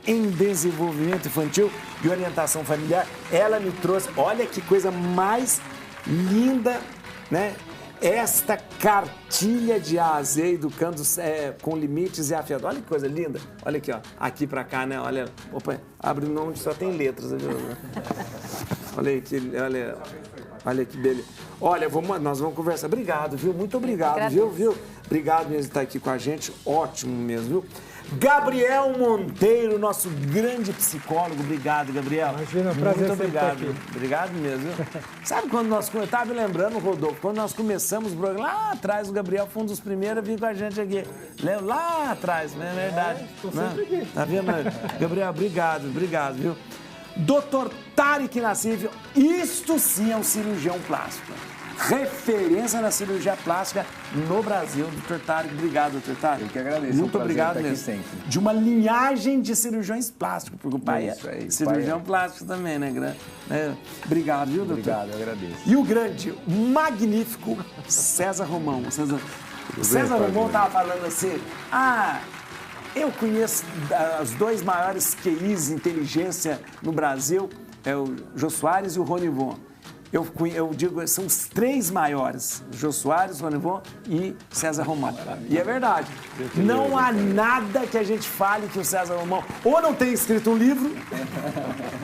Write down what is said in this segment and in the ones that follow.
Em desenvolvimento infantil e orientação familiar, ela me trouxe, olha que coisa mais linda, né? Esta cartilha de A a Z, educando com limites e afiados. Olha que coisa linda. Olha aqui, ó. Aqui pra cá, né? Olha, opa, abre o nome, só tem letras. Olha aí, olha que beleza. Olha, nós vamos conversar. Obrigado, viu? Muito obrigado, viu? Obrigado mesmo de estar aqui com a gente. Ótimo mesmo, viu? Gabriel Monteiro, nosso grande psicólogo. Obrigado, Gabriel. Imagina, é um prazer. Muito obrigado. Obrigado mesmo. Sabe quando eu estava me lembrando, Rodolfo, quando nós começamos o programa, lá atrás, o Gabriel foi um dos primeiros a vir com a gente aqui. Lá atrás, não é verdade? Estou sempre aqui. Tá vendo? Gabriel, obrigado, viu? Dr. Tarek Nassif, isto sim é um cirurgião plástico. Referência na cirurgia plástica no Brasil, Dr. Tarek. Obrigado, Dr. Tarek. Eu que agradeço. Muito obrigado mesmo. Sempre. De uma linhagem de cirurgiões plásticos, porque o pai é cirurgião plástico também, né? Obrigado, viu, doutor? Obrigado, eu agradeço. E o grande, magnífico César Romão. César Romão estava falando assim, eu conheço os dois maiores QIs de inteligência no Brasil, é o Jô Soares e o Rony Von. Eu digo, são os três maiores, Jô Soares, Rony Von e César Romão. E é verdade. Não há nada que a gente fale que o César Romão ou não tenha escrito um livro,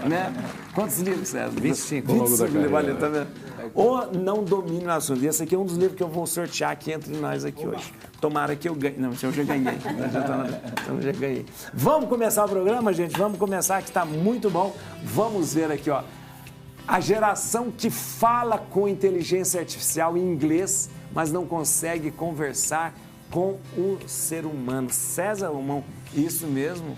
né? Quantos livros, César? 25 ao longo da carreira. Tá vendo? Ou não domine o assunto. Esse aqui é um dos livros que eu vou sortear aqui entre nós aqui hoje. Tomara que eu ganhe. Não, eu já ganhei. Eu já ganhei. Vamos começar o programa, gente? Vamos começar, que está muito bom. Vamos ver aqui, ó. A geração que fala com inteligência artificial em inglês, mas não consegue conversar com o ser humano. César Romão, isso mesmo?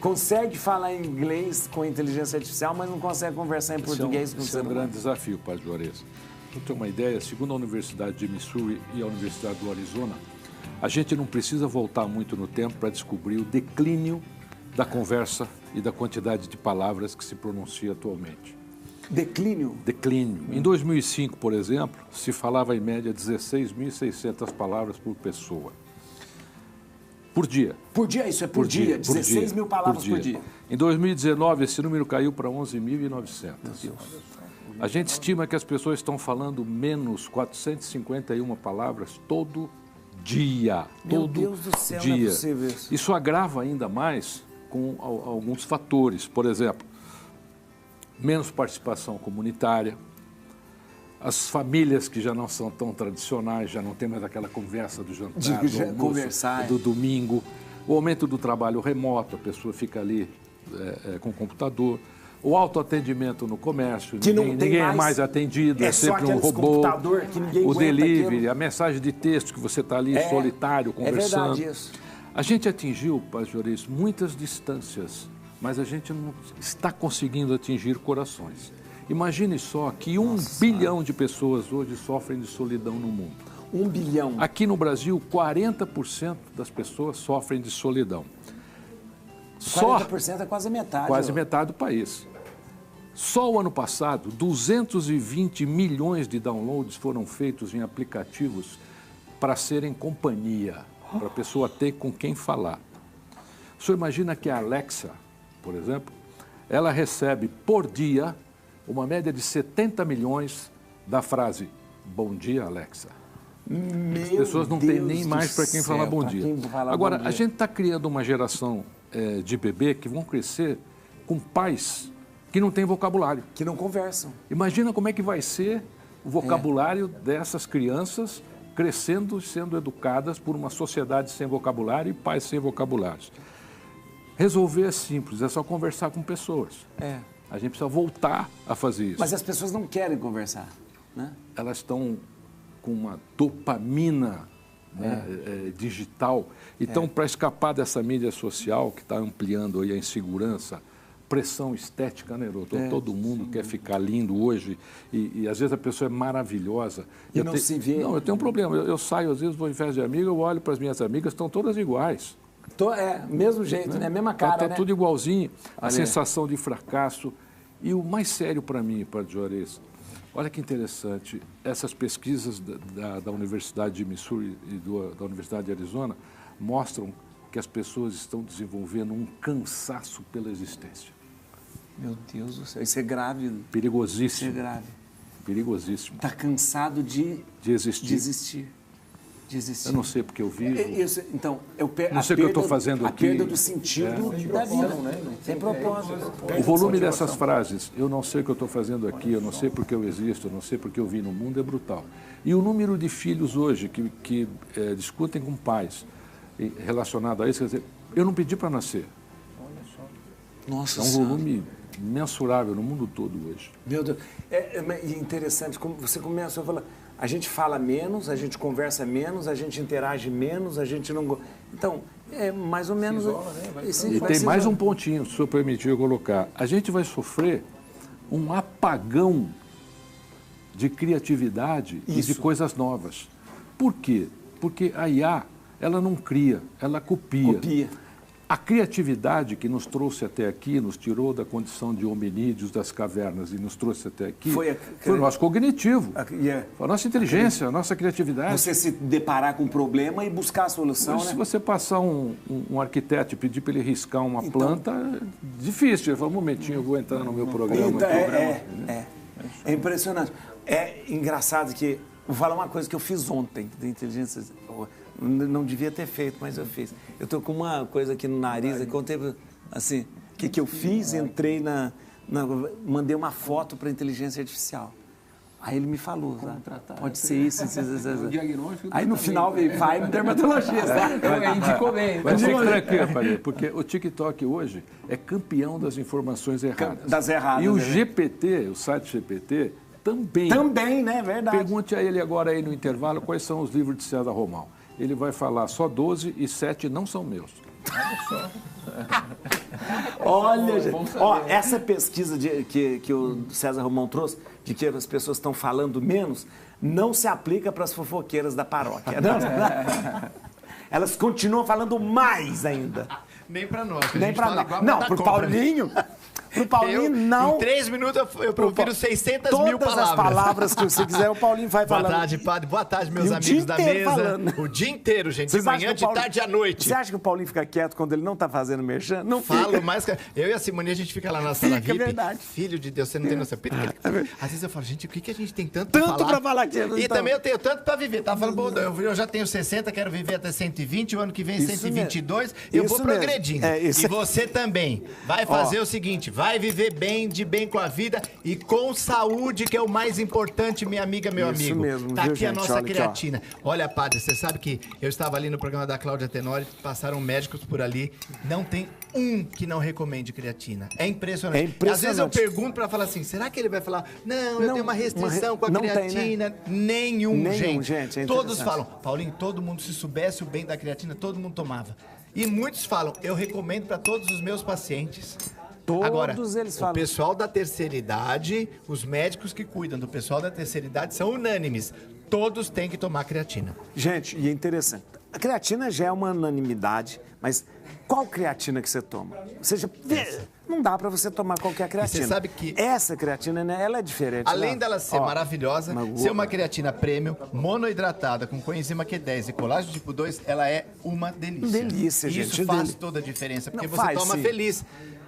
Consegue falar inglês com inteligência artificial, mas não consegue conversar em português com o ser humano. Isso é um grande desafio, Padre Juarez. Para ter uma ideia, segundo a Universidade de Missouri e a Universidade do Arizona, a gente não precisa voltar muito no tempo para descobrir o declínio da conversa e da quantidade de palavras que se pronuncia atualmente. Declínio? Declínio. Em 2005, por exemplo, se falava em média 16.600 palavras por pessoa. Por dia. Por dia, isso é por dia? 16 mil palavras por dia. Em 2019, esse número caiu para 11.900. A gente estima que as pessoas estão falando menos 451 palavras todo dia. Meu Deus do céu, não é possível isso. Isso agrava ainda mais com alguns fatores. Por exemplo, menos participação comunitária, as famílias que já não são tão tradicionais, já não tem mais aquela conversa do jantar, do almoço, do domingo, o aumento do trabalho remoto, a pessoa fica ali com o computador, o autoatendimento no comércio, ninguém é mais atendido, é sempre um robô, o delivery, a mensagem de texto que você está ali solitário, conversando. É verdade isso. A gente atingiu, Padre Juarez, muitas distâncias, mas a gente não está conseguindo atingir corações. Imagine só que 1 bilhão de pessoas hoje sofrem de solidão no mundo. 1 bilhão. Aqui no Brasil, 40% das pessoas sofrem de solidão. 40% é quase metade. Quase metade do país. Só o ano passado, 220 milhões de downloads foram feitos em aplicativos para serem companhia, para a pessoa ter com quem falar. O senhor imagina que a Alexa, por exemplo, ela recebe por dia uma média de 70 milhões da frase "Bom dia, Alexa". As pessoas não têm nem mais para quem falar bom dia. Agora, a gente está criando uma geração de bebê que vão crescer com pais que não têm vocabulário. Que não conversam. Imagina como é que vai ser o vocabulário dessas crianças crescendo e sendo educadas por uma sociedade sem vocabulário e pais sem vocabulários. Resolver é simples, é só conversar com pessoas. A gente precisa voltar a fazer isso. Mas as pessoas não querem conversar, né? Elas estão com uma dopamina digital. Então, para escapar dessa mídia social que está ampliando aí a insegurança, pressão estética, né, doutor? Todo mundo quer ficar lindo hoje e às vezes a pessoa é maravilhosa. E não se vê. Não, eu tenho um problema. Eu saio, às vezes, vou em festa de amigo, eu olho para as minhas amigas, estão todas iguais. Mesmo jeito, né? Mesma cara, tá tudo igualzinho, a sensação de fracasso. E o mais sério para mim, Padre Juarez, olha que interessante, essas pesquisas da Universidade de Missouri e da Universidade de Arizona mostram que as pessoas estão desenvolvendo um cansaço pela existência. Meu Deus do céu, isso é grave. Perigosíssimo. Isso é grave. Perigosíssimo. Está cansado de existir. Eu não sei porque eu vivo. Então, não sei o que eu estou fazendo aqui. A perda do sentido da vida, né? Sem propósito. O volume dessas frases, eu não sei o que eu estou fazendo aqui, eu não sei porque eu existo, eu não sei porque eu vim no mundo, é brutal. E o número de filhos hoje que discutem com pais relacionado a isso, quer dizer, eu não pedi para nascer. Nossa, é um volume mensurável no mundo todo hoje. Meu Deus. É interessante, como você começa a falar, a gente fala menos, a gente conversa menos, a gente interage menos, a gente não... Então, é mais ou menos... E tem mais um pontinho, se eu permitir eu colocar. A gente vai sofrer um apagão de criatividade e de coisas novas. Por quê? Porque a IA, ela não cria, ela copia. A criatividade que nos trouxe até aqui, nos tirou da condição de hominídeos das cavernas e nos trouxe até aqui, foi o nosso cognitivo, a nossa inteligência, a nossa criatividade. Você se deparar com um problema e buscar a solução, Se você passar um arquiteto e pedir para ele riscar uma planta, é difícil. Ele fala, um momentinho, eu vou entrar no meu programa. É impressionante. É engraçado que... Vou falar uma coisa que eu fiz ontem, da inteligência... Não devia ter feito, mas eu fiz. Eu estou com uma coisa aqui no nariz, contei assim, o que eu fiz, entrei mandei uma foto para a inteligência artificial. Aí ele me falou, pode ser isso. Aí no final vai no dermatologista. Indicou bem. Mas fique tranquilo, Padre, porque o TikTok hoje é campeão das informações erradas. Das erradas. E o GPT, o site GPT, também. Também, né? Verdade. Pergunte a ele agora aí no intervalo quais são os livros de César Romão. Ele vai falar só 12 e 7 não são meus. Olha, gente. Essa pesquisa que o César Romão trouxe, de que as pessoas estão falando menos, não se aplica para as fofoqueiras da paróquia. Não. Elas continuam falando mais ainda. Nem para nós. Nem para nós. Não, para o Paulinho... Pro Paulinho, não. Em 3 minutos eu profiro 600 mil palavras. Todas as palavras que você quiser, o Paulinho vai falando. Boa tarde, padre. Boa tarde, meus amigos da mesa. Falando. O dia inteiro, gente. De manhã, de tarde à noite. Você acha que o Paulinho fica quieto quando ele não tá fazendo merchan? Não falo fica. Mais. Eu e a Simone, a gente fica lá na sala VIP. Verdade. Filho de Deus, você não tem noção. Às vezes eu falo, gente, o que a gente tem tanto pra falar aqui? E também eu tenho tanto pra viver. Tava falando, eu já tenho 60, quero viver até 120, o ano que vem 122. Eu vou progredindo. E você também. Vai fazer o seguinte, vai viver bem, de bem com a vida e com saúde, que é o mais importante, minha amiga, meu amigo. Isso mesmo, tá viu, aqui gente? a nossa Olha creatina. Aqui, olha, padre, você sabe que eu estava ali no programa da Cláudia Tenório, passaram médicos por ali, não tem um que não recomende creatina. É impressionante. Às vezes eu pergunto para falar assim, será que ele vai falar, não, eu tenho uma restrição com a creatina? Tem, né? Nenhum, gente. É todos falam, Paulinho, todo mundo, se soubesse o bem da creatina, todo mundo tomava. E muitos falam, eu recomendo para todos os meus pacientes. Agora, eles falam. O pessoal da terceira idade, os médicos que cuidam do pessoal da terceira idade são unânimes. Todos têm que tomar creatina. Gente, e é interessante. A creatina já é uma unanimidade, mas qual creatina que você toma? Ou seja, não dá para você tomar qualquer creatina. Você sabe que essa creatina, né, ela é diferente. Além dela ser maravilhosa, ser uma creatina premium, monoidratada com coenzima Q10 e colágeno tipo 2, ela é uma delícia. Delícia, gente. Isso faz toda a diferença, porque você toma feliz.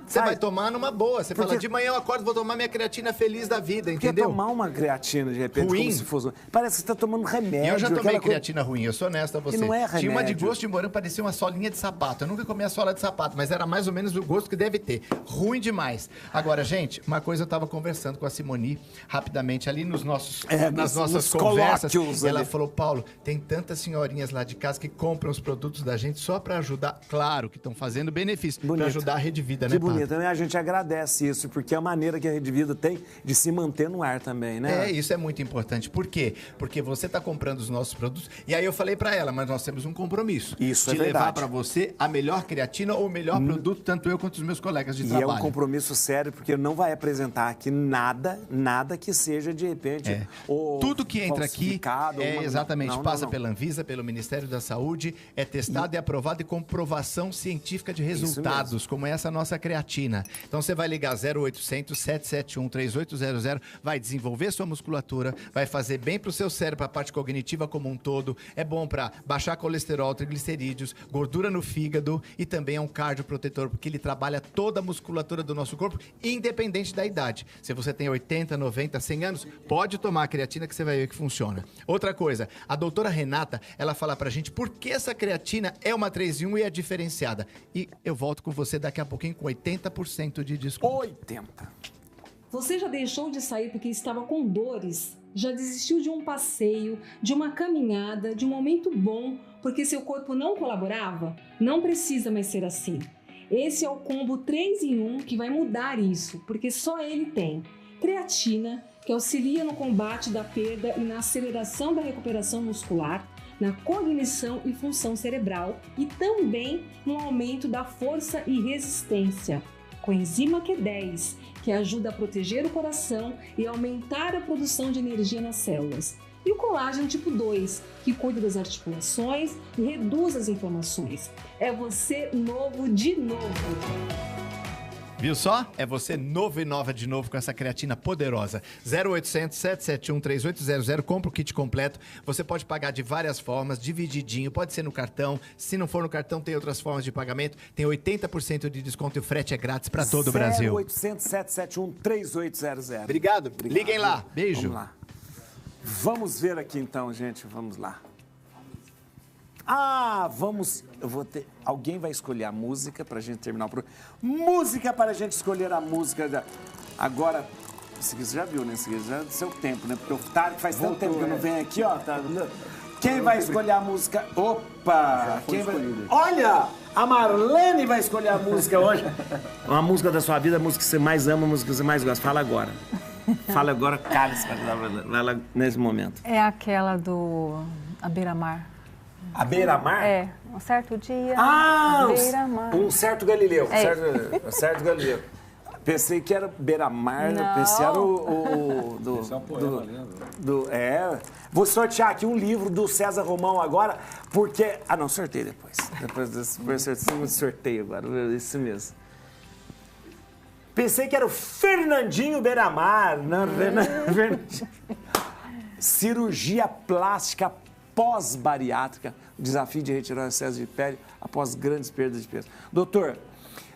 Você vai tomar numa boa. Você fala, de manhã eu acordo, vou tomar minha creatina feliz da vida, entendeu? Porque tomar uma creatina, de repente, ruim. Como se fosse... Parece que você está tomando remédio. Eu já tomei creatina ruim, eu sou honesto a você. E não é remédio. Tinha uma de gosto de morango, parecia uma solinha de sapato. Eu nunca comi a sola de sapato, mas era mais ou menos o gosto que deve ter. Ruim demais. Agora, gente, uma coisa eu estava conversando com a Simoni, rapidamente, ali nas nossas conversas. Ela falou, Paulo, tem tantas senhorinhas lá de casa que compram os produtos da gente só para ajudar. Claro que estão fazendo benefício, para ajudar a Rede Vida, né, Que bonito, né? A gente agradece isso, porque é a maneira que a Rede Vida tem de se manter no ar também, né? Isso é muito importante. Por quê? Porque você está comprando os nossos produtos, e aí eu falei para ela, mas nós temos um compromisso. Isso de é verdade. levar para você a melhor creatina ou o melhor produto, tanto eu quanto os meus colegas de trabalho. E é um compromisso sério, porque não vai apresentar aqui nada que seja, de repente, tudo que entra aqui exatamente, passa não. pela Anvisa, pelo Ministério da Saúde, é testado e aprovado e comprovação científica de resultados, como essa nossa creatina. creatina. Então você vai ligar 0800 771 3800, vai desenvolver sua musculatura, vai fazer bem pro seu cérebro, a parte cognitiva como um todo, é bom para baixar colesterol, triglicerídeos, gordura no fígado e também é um cardioprotetor, porque ele trabalha toda a musculatura do nosso corpo, independente da idade. Se você tem 80, 90, 100 anos, pode tomar a creatina que você vai ver que funciona. Outra coisa, a doutora Renata, ela fala pra gente por que essa creatina é uma 3 em 1 e é diferenciada. E eu volto com você daqui a pouquinho com 80% de desconto. 80. Você já deixou de sair porque estava com dores? Já desistiu de um passeio, de uma caminhada, de um momento bom porque seu corpo não colaborava? Não precisa mais ser assim. Esse é o combo 3 em 1 que vai mudar isso, porque só ele tem creatina, que auxilia no combate da perda e na aceleração da recuperação muscular, na cognição e função cerebral e também no aumento da força e resistência. Coenzima Q10, que ajuda a proteger o coração e aumentar a produção de energia nas células. E o colágeno tipo 2, que cuida das articulações e reduz as inflamações. É você novo de novo. Viu só? É você novo e nova de novo com essa creatina poderosa. 0800 771 3800, compra o kit completo. Você pode pagar de várias formas, divididinho, pode ser no cartão. Se não for no cartão, tem outras formas de pagamento. Tem 80% de desconto e o frete é grátis para todo o Brasil. 0800 771 3800. Obrigado. Liguem lá. Beijo. Vamos lá. Vamos ver aqui então, gente. Vamos lá. Ah, vamos... Eu vou ter... Alguém vai escolher a música pra gente terminar o programa. Música para a gente escolher a música. Agora, você já viu, né? Já é do seu tempo, né? Porque o Tarek faz tanto tempo que eu não venho aqui, ó. Tá... Quem vai escolher a música? Opa! Quem vai... Olha! A Marlene vai escolher a música hoje. Uma música da sua vida, a música que você mais ama, a música que você mais gosta. Fala agora. Fala agora, cala-se. Vai lá nesse momento. É aquela do A Beira-Mar. A Beira-Mar? É, um certo dia, a Beira-Mar. Um certo Galileu. É. Certo Galileu. Pensei que era Beira-Mar, pensei que era o Vou sortear aqui um livro do César Romão agora, porque... Ah, não, sorteio depois. Depois desse sorteio agora, isso mesmo. Pensei que era o Fernandinho Beira-Mar. Não, Fernandinho. Cirurgia plástica pós-bariátrica, o desafio de retirar o excesso de pele após grandes perdas de peso. Doutor,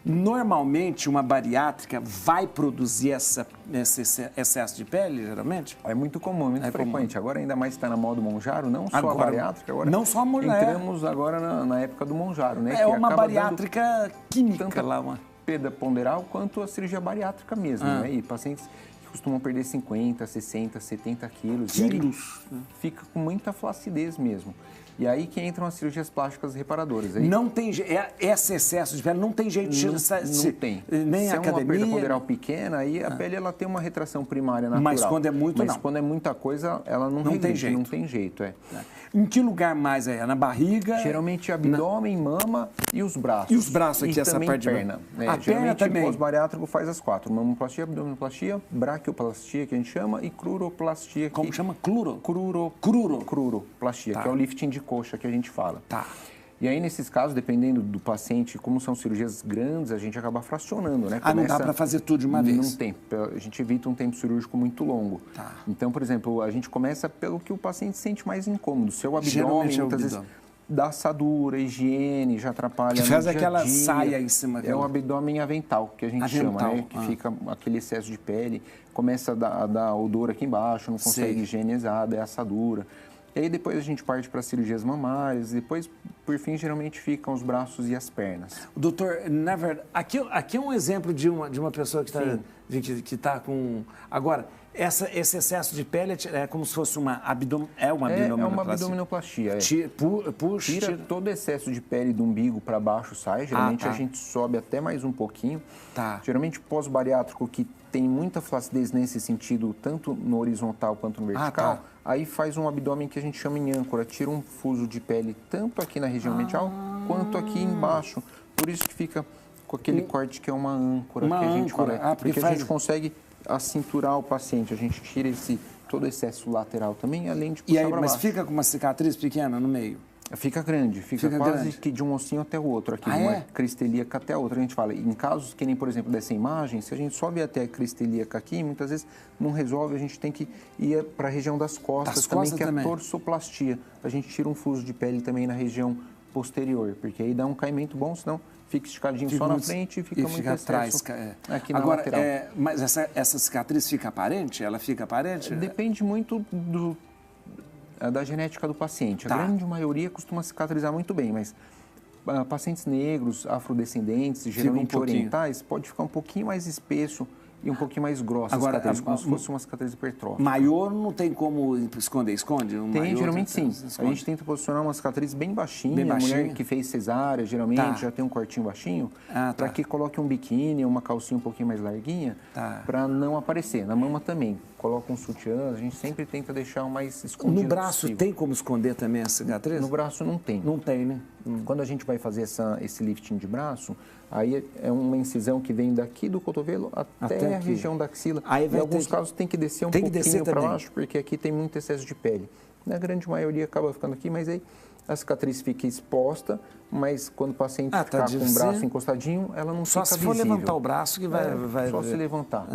normalmente uma bariátrica vai produzir esse excesso de pele, geralmente? É muito comum, muito frequente. Agora ainda mais está na moda do Monjaro, não só a bariátrica. Agora não só a mulher. Entramos agora na época do Monjaro, né? É uma bariátrica química lá, uma perda ponderal quanto a cirurgia bariátrica mesmo, né? E pacientes costumam perder 50, 60, 70 quilos. E aí fica com muita flacidez mesmo. E aí que entram as cirurgias plásticas reparadoras. Aí, não tem esse excesso de pele, não tem jeito de... Não tem. Nem se a academia... é uma perda ponderal pequena, aí a pele ela tem uma retração primária natural. Mas quando é muito, Mas quando é muita coisa, ela não tem jeito. Não tem jeito, Em que lugar mais é? Na barriga? Geralmente abdômen, mama e os braços. E os braços aqui, essa também parte perna. A perna também? O pós-bariátrico faz as 4. Mamoplastia, abdominoplastia, braquioplastia, que a gente chama, e cruroplastia. Como chama? Cruroplastia, que é o lifting de coxa que a gente fala. Tá. E aí, nesses casos, dependendo do paciente, como são cirurgias grandes, a gente acaba fracionando, né? Não dá para fazer tudo de uma vez? Não tem. A gente evita um tempo cirúrgico muito longo. Tá. Então, por exemplo, a gente começa pelo que o paciente sente mais incômodo. Seu abdômen, muitas vezes, dá assadura, higiene, já atrapalha que faz aquela saia em cima. É o abdômen avental, que a gente chama, né? Que fica aquele excesso de pele, começa a dar odor aqui embaixo, não consegue higienizar, é assadura. E aí depois a gente parte para cirurgias mamárias, depois, por fim, geralmente ficam os braços e as pernas. Doutor, na verdade, aqui é um exemplo de uma pessoa que está com... Agora, esse excesso de pele é como se fosse uma abdominoplastia. É uma abdominoplastia. Tira todo o excesso de pele do umbigo para baixo, sai. Geralmente a gente sobe até mais um pouquinho. Tá. Geralmente pós-bariátrico, que tem muita flacidez nesse sentido, tanto no horizontal quanto no vertical, aí faz um abdômen que a gente chama em âncora, tira um fuso de pele tanto aqui na região medial quanto aqui embaixo. Por isso que fica com aquele corte que é uma âncora que a gente fala. Porque a gente consegue acinturar o paciente, a gente tira todo excesso lateral também, além de puxar para baixo. Mas fica com uma cicatriz pequena no meio? Fica grande, fica quase grande. Que de um ossinho até o outro, aqui, de uma crista ilíaca até a outra. A gente fala, em casos que nem, por exemplo, dessa imagem, se a gente sobe até a crista ilíaca aqui, muitas vezes não resolve, a gente tem que ir para a região das costas também, que é a torsoplastia. A gente tira um fuso de pele também na região posterior, porque aí dá um caimento bom, senão fica esticadinho só na frente e fica muito atrás. Aqui na lateral. Mas essa cicatriz fica aparente? Ela fica aparente? Depende muito da genética do paciente. A grande maioria costuma cicatrizar muito bem, mas pacientes negros, afrodescendentes, geralmente orientais, pode ficar um pouquinho mais espesso e um pouquinho mais grossa, agora, cicatriz, como se fosse uma cicatriz hipertrófica. Maior não tem como esconder? Esconde? Tem, geralmente sim. A gente tenta posicionar uma cicatriz bem baixinha. A mulher que fez cesárea, geralmente, já tem um cortinho baixinho, para que coloque um biquíni, uma calcinha um pouquinho mais larguinha, para não aparecer. Na mama também. Coloca um sutiã, a gente sempre tenta deixar o mais escondido No braço possível. Tem como esconder também a cicatriz? No braço não tem. Não tem, né? Quando a gente vai fazer esse lifting de braço, aí é uma incisão que vem daqui do cotovelo até a região da axila. Em alguns casos tem que descer um pouquinho para baixo, porque aqui tem muito excesso de pele. Na grande maioria acaba ficando aqui, mas aí a cicatriz fica exposta, mas quando o paciente ficar com o braço encostadinho, ela não fica visível. Só se for levantar o braço que vai... Só se levantar.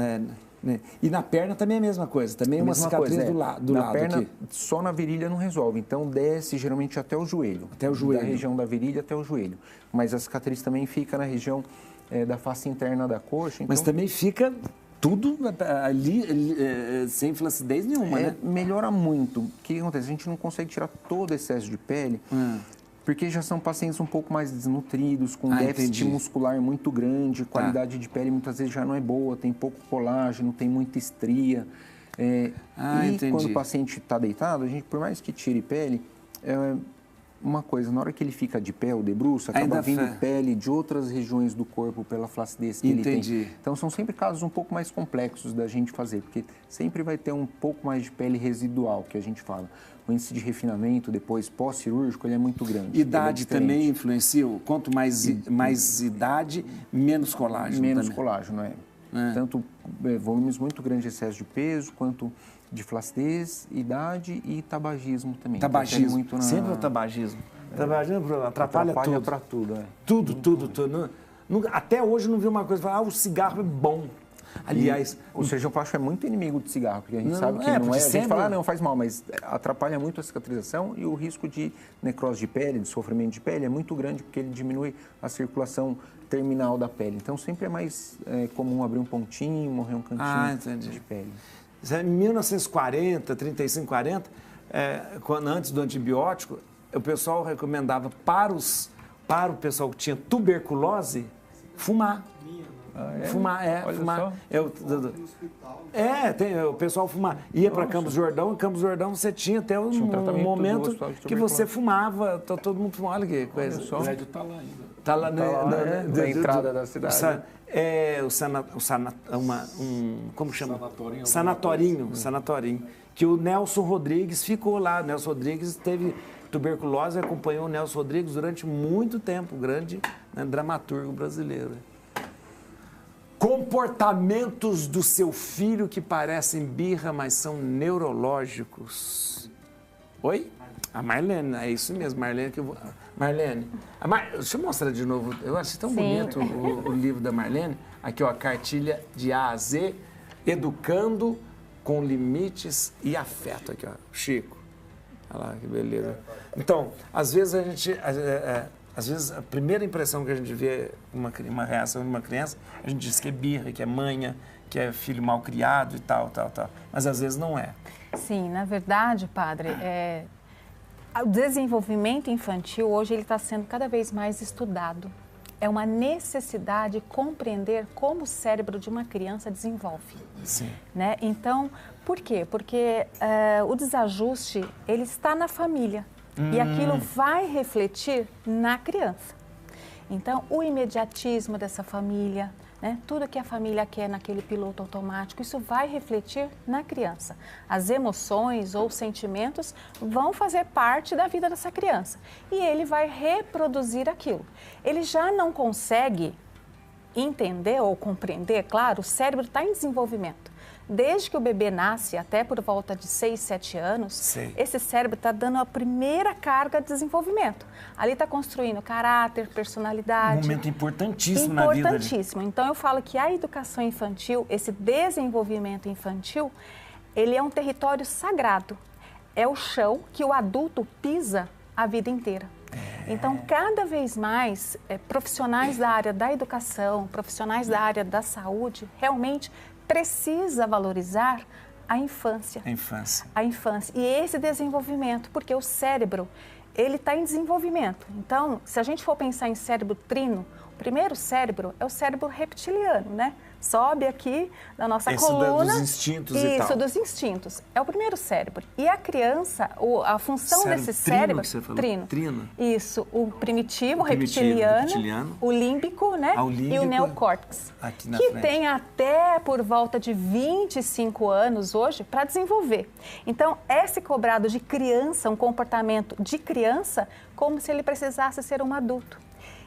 E na perna também é a mesma coisa, também uma cicatriz do lado na perna, aqui. Só na virilha não resolve, então desce geralmente até o joelho. Até o joelho. Da região da virilha até o joelho. Mas a cicatriz também fica na região da face interna da coxa. Então... Mas também fica tudo ali sem flacidez nenhuma, né? Melhora muito. O que acontece? A gente não consegue tirar todo o excesso de pele, porque já são pacientes um pouco mais desnutridos, com déficit muscular muito grande, qualidade de pele muitas vezes já não é boa, tem pouco colágeno, tem muita estria. Quando o paciente está deitado, a gente, por mais que tire pele, uma coisa, na hora que ele fica de pé, o debruço, acaba vindo pele de outras regiões do corpo pela flacidez que ele tem. Então, são sempre casos um pouco mais complexos da gente fazer, porque sempre vai ter um pouco mais de pele residual, que a gente fala. O índice de refinamento, depois pós-cirúrgico, ele é muito grande. Idade também influencia? Quanto mais idade, menos colágeno. Menos colágeno, Tanto volumes muito grandes de excesso de peso, quanto de flacidez, idade e tabagismo também. Tabagismo, muito sempre o tabagismo. Tabagismo atrapalha tudo. Para tudo, Tudo. Até hoje não vi uma coisa, falar, o cigarro é bom. Aliás, o cirurgião plástico é muito inimigo do cigarro, porque a gente sabe que não é. A gente fala, não, faz mal, mas atrapalha muito a cicatrização e o risco de necrose de pele, de sofrimento de pele é muito grande, porque ele diminui a circulação terminal da pele. Então, sempre é mais comum abrir um pontinho, morrer um cantinho de pele. Em 1940, 35, 40, antes do antibiótico, o pessoal recomendava para o pessoal que tinha tuberculose, fumar. Fumar. O pessoal fumar. Ia para Campos do Jordão, em Campos do Jordão você tinha até um momento que você fumava, todo mundo fumava. Olha que coisa. O prédio está lá ainda. Está lá na entrada da cidade. Como chama? Sanatorinho. Que o Nelson Rodrigues ficou lá. O Nelson Rodrigues teve tuberculose e acompanhou o Nelson Rodrigues durante muito tempo, grande dramaturgo brasileiro. Comportamentos do seu filho que parecem birra, mas são neurológicos. Oi? A Marlene, é isso mesmo, Marlene. Marlene, deixa eu mostrar de novo. Eu achei tão bonito o livro da Marlene. Aqui, ó, cartilha de A a Z, educando com limites e afeto. Aqui, ó, Chico. Olha lá, que beleza. Então, às vezes a primeira impressão que a gente vê uma reação de uma criança, a gente diz que é birra, que é manha, que é filho mal criado e tal. Mas às vezes não é. Sim, na verdade, padre, o desenvolvimento infantil hoje ele está sendo cada vez mais estudado. É uma necessidade compreender como o cérebro de uma criança desenvolve. Sim. Né? Então, por quê? Porque o desajuste ele está na família. E aquilo vai refletir na criança. Então, o imediatismo dessa família, né? Tudo que a família quer naquele piloto automático, isso vai refletir na criança. As emoções ou sentimentos vão fazer parte da vida dessa criança. E ele vai reproduzir aquilo. Ele já não consegue entender ou compreender, claro, o cérebro está em desenvolvimento. desde que o bebê nasce, até por volta de 6, 7 anos, Sei. esse cérebro está dando a primeira carga de desenvolvimento. Ali está construindo caráter, personalidade. Um momento importantíssimo na vida. Importantíssimo. Então, eu falo que a educação infantil, esse desenvolvimento infantil, ele é um território sagrado. É o chão que o adulto pisa a vida inteira. Então, cada vez mais, profissionais da área da educação, profissionais da área da saúde, realmente precisa valorizar a infância. A infância. A infância. E esse desenvolvimento, porque o cérebro, ele está em desenvolvimento. Então, se a gente for pensar em cérebro trino, o primeiro cérebro é o cérebro reptiliano, né? Sobe aqui na nossa coluna. Dos instintos e tal. Isso, dos instintos. É o primeiro cérebro. E a criança, a função desse cérebro... Que você falou? Trino. Trino. Isso, o primitivo, reptiliano, o límbico, né? O límbico, e o neocórtex. Aqui na que frente. tem até por volta de 25 anos hoje para desenvolver. Então, é se cobrado de criança, um comportamento de criança, como se ele precisasse ser um adulto.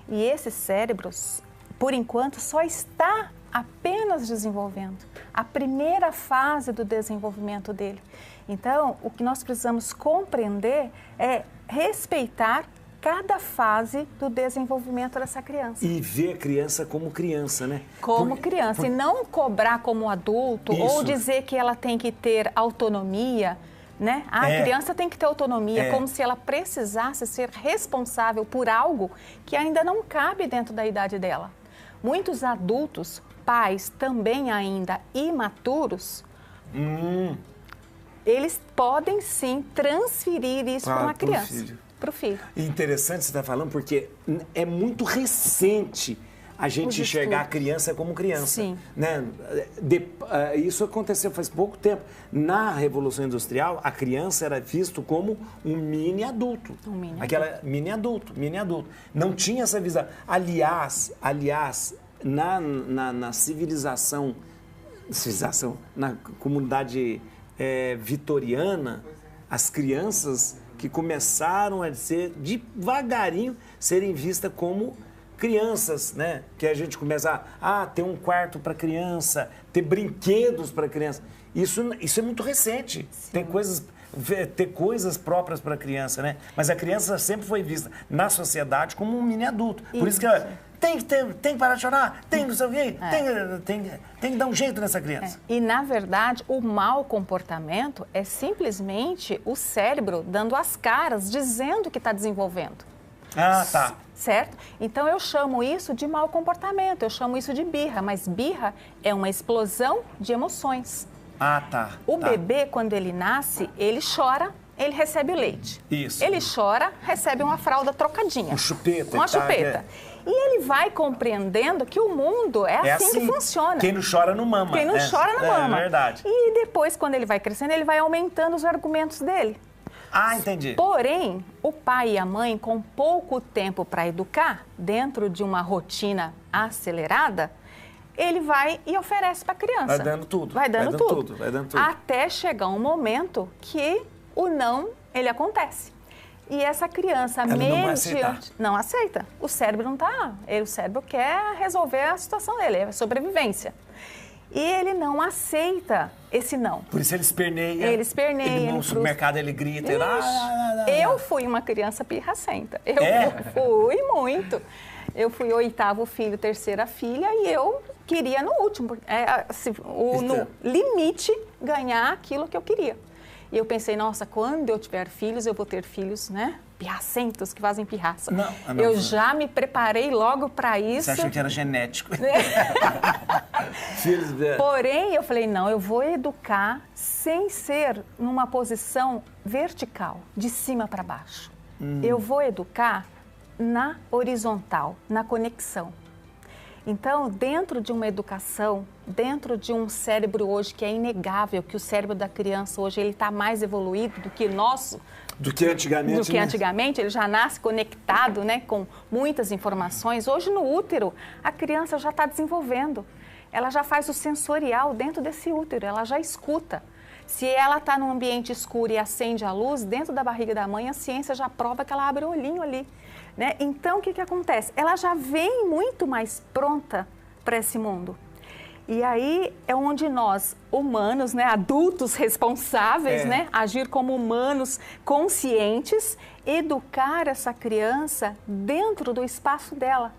E esses cérebros, por enquanto, só está apenas desenvolvendo a primeira fase do desenvolvimento dele. Então, o que nós precisamos compreender é respeitar cada fase do desenvolvimento dessa criança. E ver a criança como criança, né? Como criança, e não cobrar como adulto, Isso. ou dizer que ela tem que ter autonomia, né? A criança tem que ter autonomia, como se ela precisasse ser responsável por algo que ainda não cabe dentro da idade dela. Muitos adultos, pais também ainda imaturos, eles podem sim transferir isso para uma criança, para o filho. Interessante você estar falando, porque é muito recente a gente enxergar a criança como criança. Sim. Né? Isso aconteceu faz pouco tempo. Na Revolução Industrial, a criança era vista como um mini adulto. Mini adulto. Não tinha essa visão. Aliás, na civilização, na comunidade vitoriana, as crianças que começaram a ser, devagarinho, serem vistas como crianças, né? Que a gente começa a ter um quarto para criança, ter brinquedos para criança. Isso é muito recente. Ter coisas próprias para a criança, né? Mas a criança sempre foi vista na sociedade como um mini adulto. Por isso que tem que parar de chorar, tem não sei o quê, tem que dar um jeito nessa criança. E, na verdade, o mau comportamento é simplesmente o cérebro dando as caras, dizendo que está desenvolvendo. Ah, tá. Certo? Então, eu chamo isso de mau comportamento, eu chamo isso de birra, mas birra é uma explosão de emoções. Ah, tá. O bebê, quando ele nasce, ele chora, ele recebe o leite. Isso. Ele chora, recebe uma fralda trocadinha. Uma chupeta. Uma chupeta. E ele vai compreendendo que o mundo é assim que funciona. Quem não chora não mama. Quem não chora não mama. É verdade. E depois, quando ele vai crescendo, ele vai aumentando os argumentos dele. Ah, entendi. Porém, o pai e a mãe, com pouco tempo para educar, dentro de uma rotina acelerada, ele vai e oferece para a criança. Vai dando tudo. Vai dando tudo. Vai dando tudo. Até chegar um momento que o não, ele acontece. E essa criança, não aceita. O cérebro não está. O cérebro quer resolver a situação dele, é sobrevivência. E ele não aceita esse não. Por isso ele esperneia. Ele esperneia. Ele no supermercado ele grita. Eu fui uma criança pirracenta. Eu fui muito. Eu fui o 8º filho, 3ª filha e eu queria no último, no limite, ganhar aquilo que eu queria. E eu pensei, nossa, quando eu tiver filhos, eu vou ter filhos, né? Pirracentos, que fazem pirraça. Não, eu já me preparei logo para isso. Você achou que era genético. Porém, eu falei, não, eu vou educar sem ser numa posição vertical, de cima para baixo. Eu vou educar na horizontal, na conexão. Então, dentro de uma educação, dentro de um cérebro hoje que é inegável, que o cérebro da criança hoje ele está mais evoluído do que o nosso. Do que antigamente. Do que antigamente, ele já nasce conectado, né, com muitas informações. Hoje, no útero, a criança já está desenvolvendo. Ela já faz o sensorial dentro desse útero, ela já escuta. Se ela está num ambiente escuro e acende a luz, dentro da barriga da mãe, a ciência já prova que ela abre o olhinho ali. Né? Então, o que acontece? Ela já vem muito mais pronta para esse mundo. E aí é onde nós, humanos, né, adultos responsáveis, né, agir como humanos conscientes, educar essa criança dentro do espaço dela,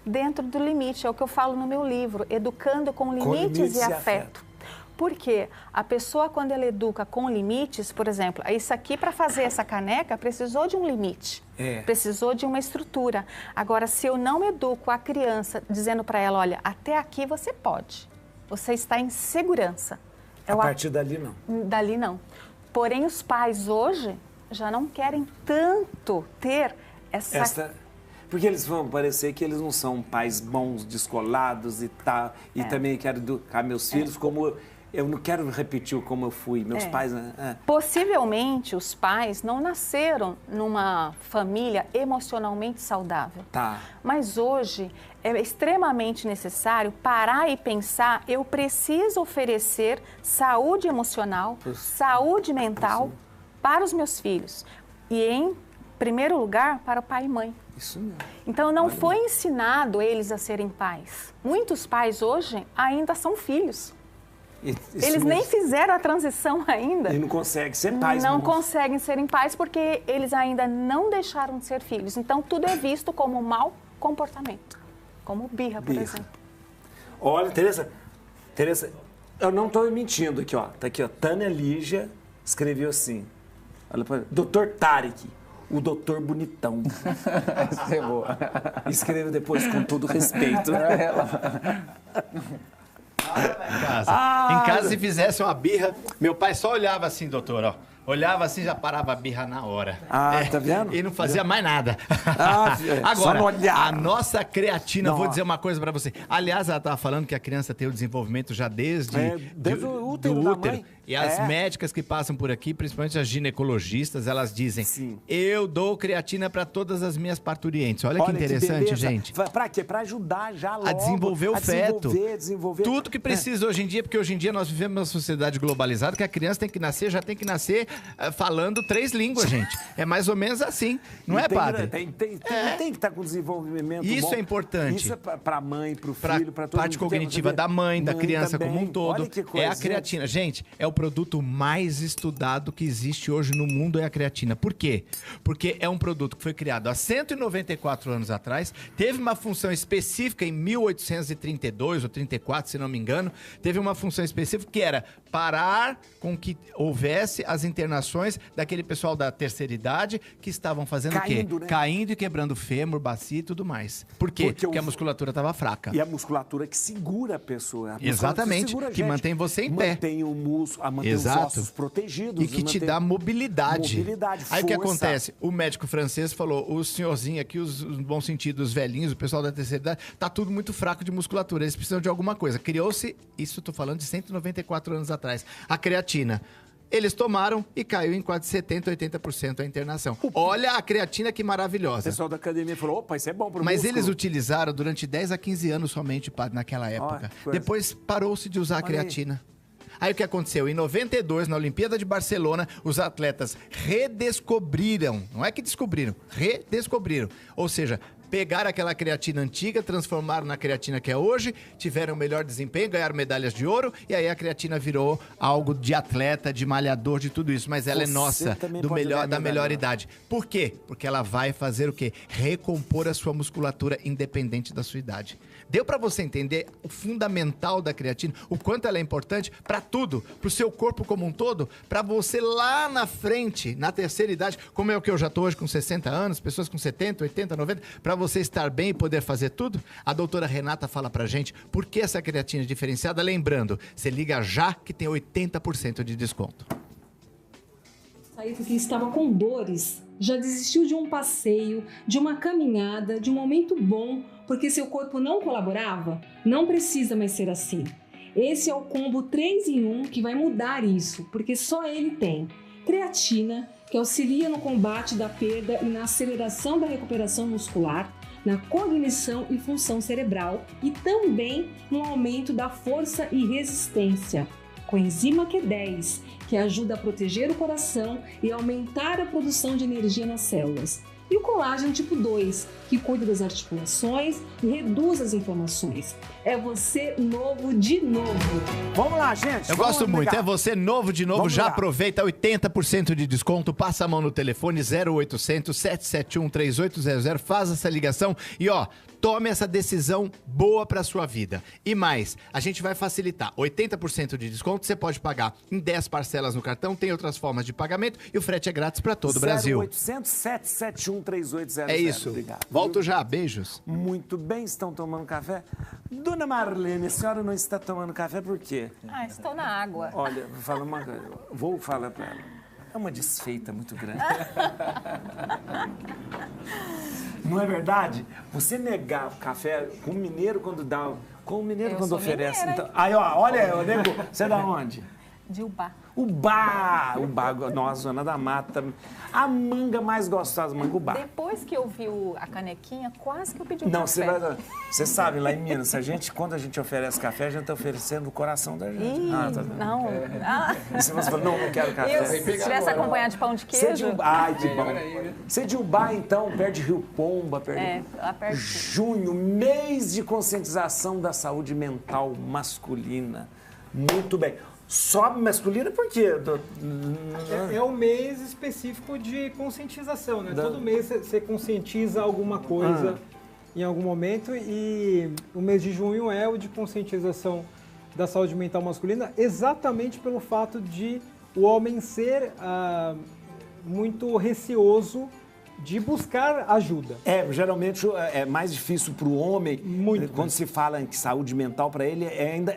dentro do limite. É o que eu falo no meu livro, Educando com Limites e Afeto. Porque a pessoa, quando ela educa com limites, por exemplo, isso aqui para fazer essa caneca precisou de um limite, precisou de uma estrutura. Agora, se eu não educo a criança dizendo para ela, olha, até aqui você pode, você está em segurança. A partir dali não. Dali não. Porém, os pais hoje já não querem tanto ter essa... Porque eles vão parecer que eles não são pais bons, descolados e tal. E também quero educar meus filhos como... Eu não quero repetir como eu fui. Meus pais... Possivelmente, os pais não nasceram numa família emocionalmente saudável. Tá. Mas hoje é extremamente necessário parar e pensar, eu preciso oferecer saúde emocional, saúde mental para os meus filhos. E, em primeiro lugar, para o pai e mãe. Isso mesmo. Então, não foi ensinado eles a serem pais. Muitos pais hoje ainda são filhos. Eles nem fizeram a transição ainda. E não conseguem ser pais. Não conseguem serem pais porque eles ainda não deixaram de ser filhos. Então, tudo é visto como mau comportamento. Como birra, por exemplo. Olha, Tereza, eu não estou mentindo aqui, ó. Tá aqui, ó. Tânia Lígia escreveu assim. Olha para Dr. Tarek, o doutor bonitão. Isso é boa. Escreveu depois com todo respeito. Em casa, se fizesse uma birra, meu pai só olhava assim, doutor, ó. Olhava assim, já parava a birra na hora. Tá vendo? E não fazia mais nada. Agora, a nossa creatina, vou dizer uma coisa pra você. Aliás, ela estava falando que a criança tem o desenvolvimento já desde o útero da mãe. E as médicas que passam por aqui, principalmente as ginecologistas, elas dizem, eu dou creatina para todas as minhas parturientes. Olha que interessante, gente. Pra quê? Pra ajudar já logo a desenvolver o feto. Desenvolver. Tudo que precisa hoje em dia, porque hoje em dia nós vivemos uma sociedade globalizada que a criança tem que nascer, já tem que nascer falando 3 línguas, gente. É mais ou menos assim. Não é, padre? Tem que estar com desenvolvimento Isso bom. é importante. Isso é pra mãe, pro filho, pra todo mundo. Parte cognitiva da mãe, da criança também. como um todo. Olha que coisa, é a creatina. Gente, é o produto mais estudado que existe hoje no mundo, é a creatina. Por quê? Porque é um produto que foi criado há 194 anos atrás, teve uma função específica em 1832 ou 34, se não me engano, teve uma função específica que era parar com que houvesse as internações daquele pessoal da terceira idade que estavam fazendo caindo, o quê? Caindo e quebrando fêmur, bacia e tudo mais. Por quê? Porque a musculatura estava fraca. E a musculatura que segura a pessoa. Exatamente, que mantém você em pé. Mantém o músculo, mantém os ossos protegidos. E que te dá mobilidade. Aí força. o que acontece? O médico francês falou, o senhorzinho aqui, os bons sentidos, os velhinhos, o pessoal da terceira idade, tá tudo muito fraco de musculatura, eles precisam de alguma coisa. Criou-se, isso eu tô falando de 194 anos atrás, a creatina. Eles tomaram e caiu em quase 70%, 80% a internação. Olha a creatina que maravilhosa. O pessoal da academia falou, opa, isso é bom pro Mas músculo. eles utilizaram durante 10 a 15 anos somente, padre, naquela época. Depois parou-se de usar a creatina. Aí o que aconteceu? Em 92, na Olimpíada de Barcelona, os atletas redescobriram, não é que descobriram, redescobriram. Ou seja, pegaram aquela creatina antiga, transformaram na creatina que é hoje, tiveram melhor desempenho, ganharam medalhas de ouro, e aí a creatina virou algo de atleta, de malhador, de tudo isso. Mas ela é nossa, da melhor idade. Por quê? Porque ela vai fazer o quê? Recompor a sua musculatura independente da sua idade. Deu para você entender o fundamental da creatina, o quanto ela é importante para tudo, para o seu corpo como um todo, para você lá na frente, na terceira idade, como é o que eu já estou hoje com 60 anos, pessoas com 70, 80, 90, para você estar bem e poder fazer tudo? A doutora Renata fala pra gente por que essa creatina é diferenciada. Lembrando, você liga já que tem 80% de desconto. Aí porque estava com dores, já desistiu de um passeio, de uma caminhada, de um momento bom, porque seu corpo não colaborava? Não precisa mais ser assim. Esse é o combo 3 em 1 que vai mudar isso, porque só ele tem creatina, que auxilia no combate da perda e na aceleração da recuperação muscular, na cognição e função cerebral e também no aumento da força e resistência. Coenzima Q10, que ajuda a proteger o coração e aumentar a produção de energia nas células. E o colágeno tipo 2, que cuida das articulações e reduz as inflamações. É você novo de novo. Vamos lá, gente. Eu gosto muito. É você novo de novo. Já aproveita 80% de desconto. Passa a mão no telefone 0800 771 3800. Faz essa ligação e, ó, tome essa decisão boa para sua vida. E mais, a gente vai facilitar. 80% de desconto, você pode pagar em 10 parcelas no cartão, tem outras formas de pagamento e o frete é grátis para todo o Brasil. 0800 771 3800. É isso. Obrigado. Volto já. Beijos. Muito bem, estão tomando café? Dona Marlene, a senhora não está tomando café por quê? Estou na água. Olha, vou falar uma coisa. Vou falar para ela. É uma desfeita muito grande. Não é verdade? Você negar o café com o mineiro quando dá... Com o mineiro quando oferece... Mineira, então, aí, ó, olha, nego, você é da onde? De Ubá. Ubá, nossa, Zona da Mata. A manga mais gostosa, manga Ubá. Depois que eu vi a canequinha, quase que eu pedi um Não, café. você sabe, lá em Minas, quando a gente oferece café, a gente está oferecendo o coração da gente. Ih, tá não. E se você fala, não quero café. Se tivesse acompanhado de pão de queijo... Ai, que bom. Você de Ubá, então, perto de Rio Pomba, lá perto. Junho, mês de conscientização da saúde mental masculina. Muito bem. Só masculina por quê? É um mês específico de conscientização, né? Todo mês você conscientiza alguma coisa em algum momento e o mês de junho é o de conscientização da saúde mental masculina exatamente pelo fato de o homem ser muito receoso de buscar ajuda. Geralmente é mais difícil para o homem, muito quando se fala em saúde mental, para ele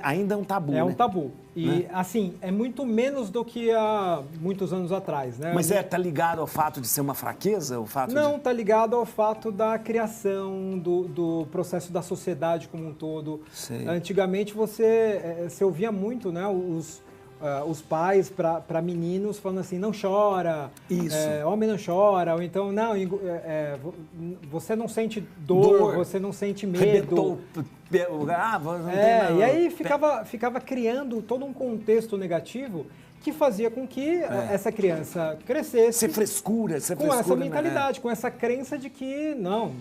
ainda é um tabu, É um né? tabu. E, assim, é muito menos do que há muitos anos atrás, né? Mas tá ligado ao fato de ser uma fraqueza? O fato Não, tá ligado ao fato da criação, do processo da sociedade como um todo. Sei. Antigamente você ouvia muito, né, os pais para meninos falando assim, não chora, Isso. Homem não chora, ou então, não, você não sente dor, você não sente medo. Rebentou. E aí ficava criando todo um contexto negativo que fazia com que essa criança crescesse Ser frescura, com essa mentalidade, com essa crença de que, não,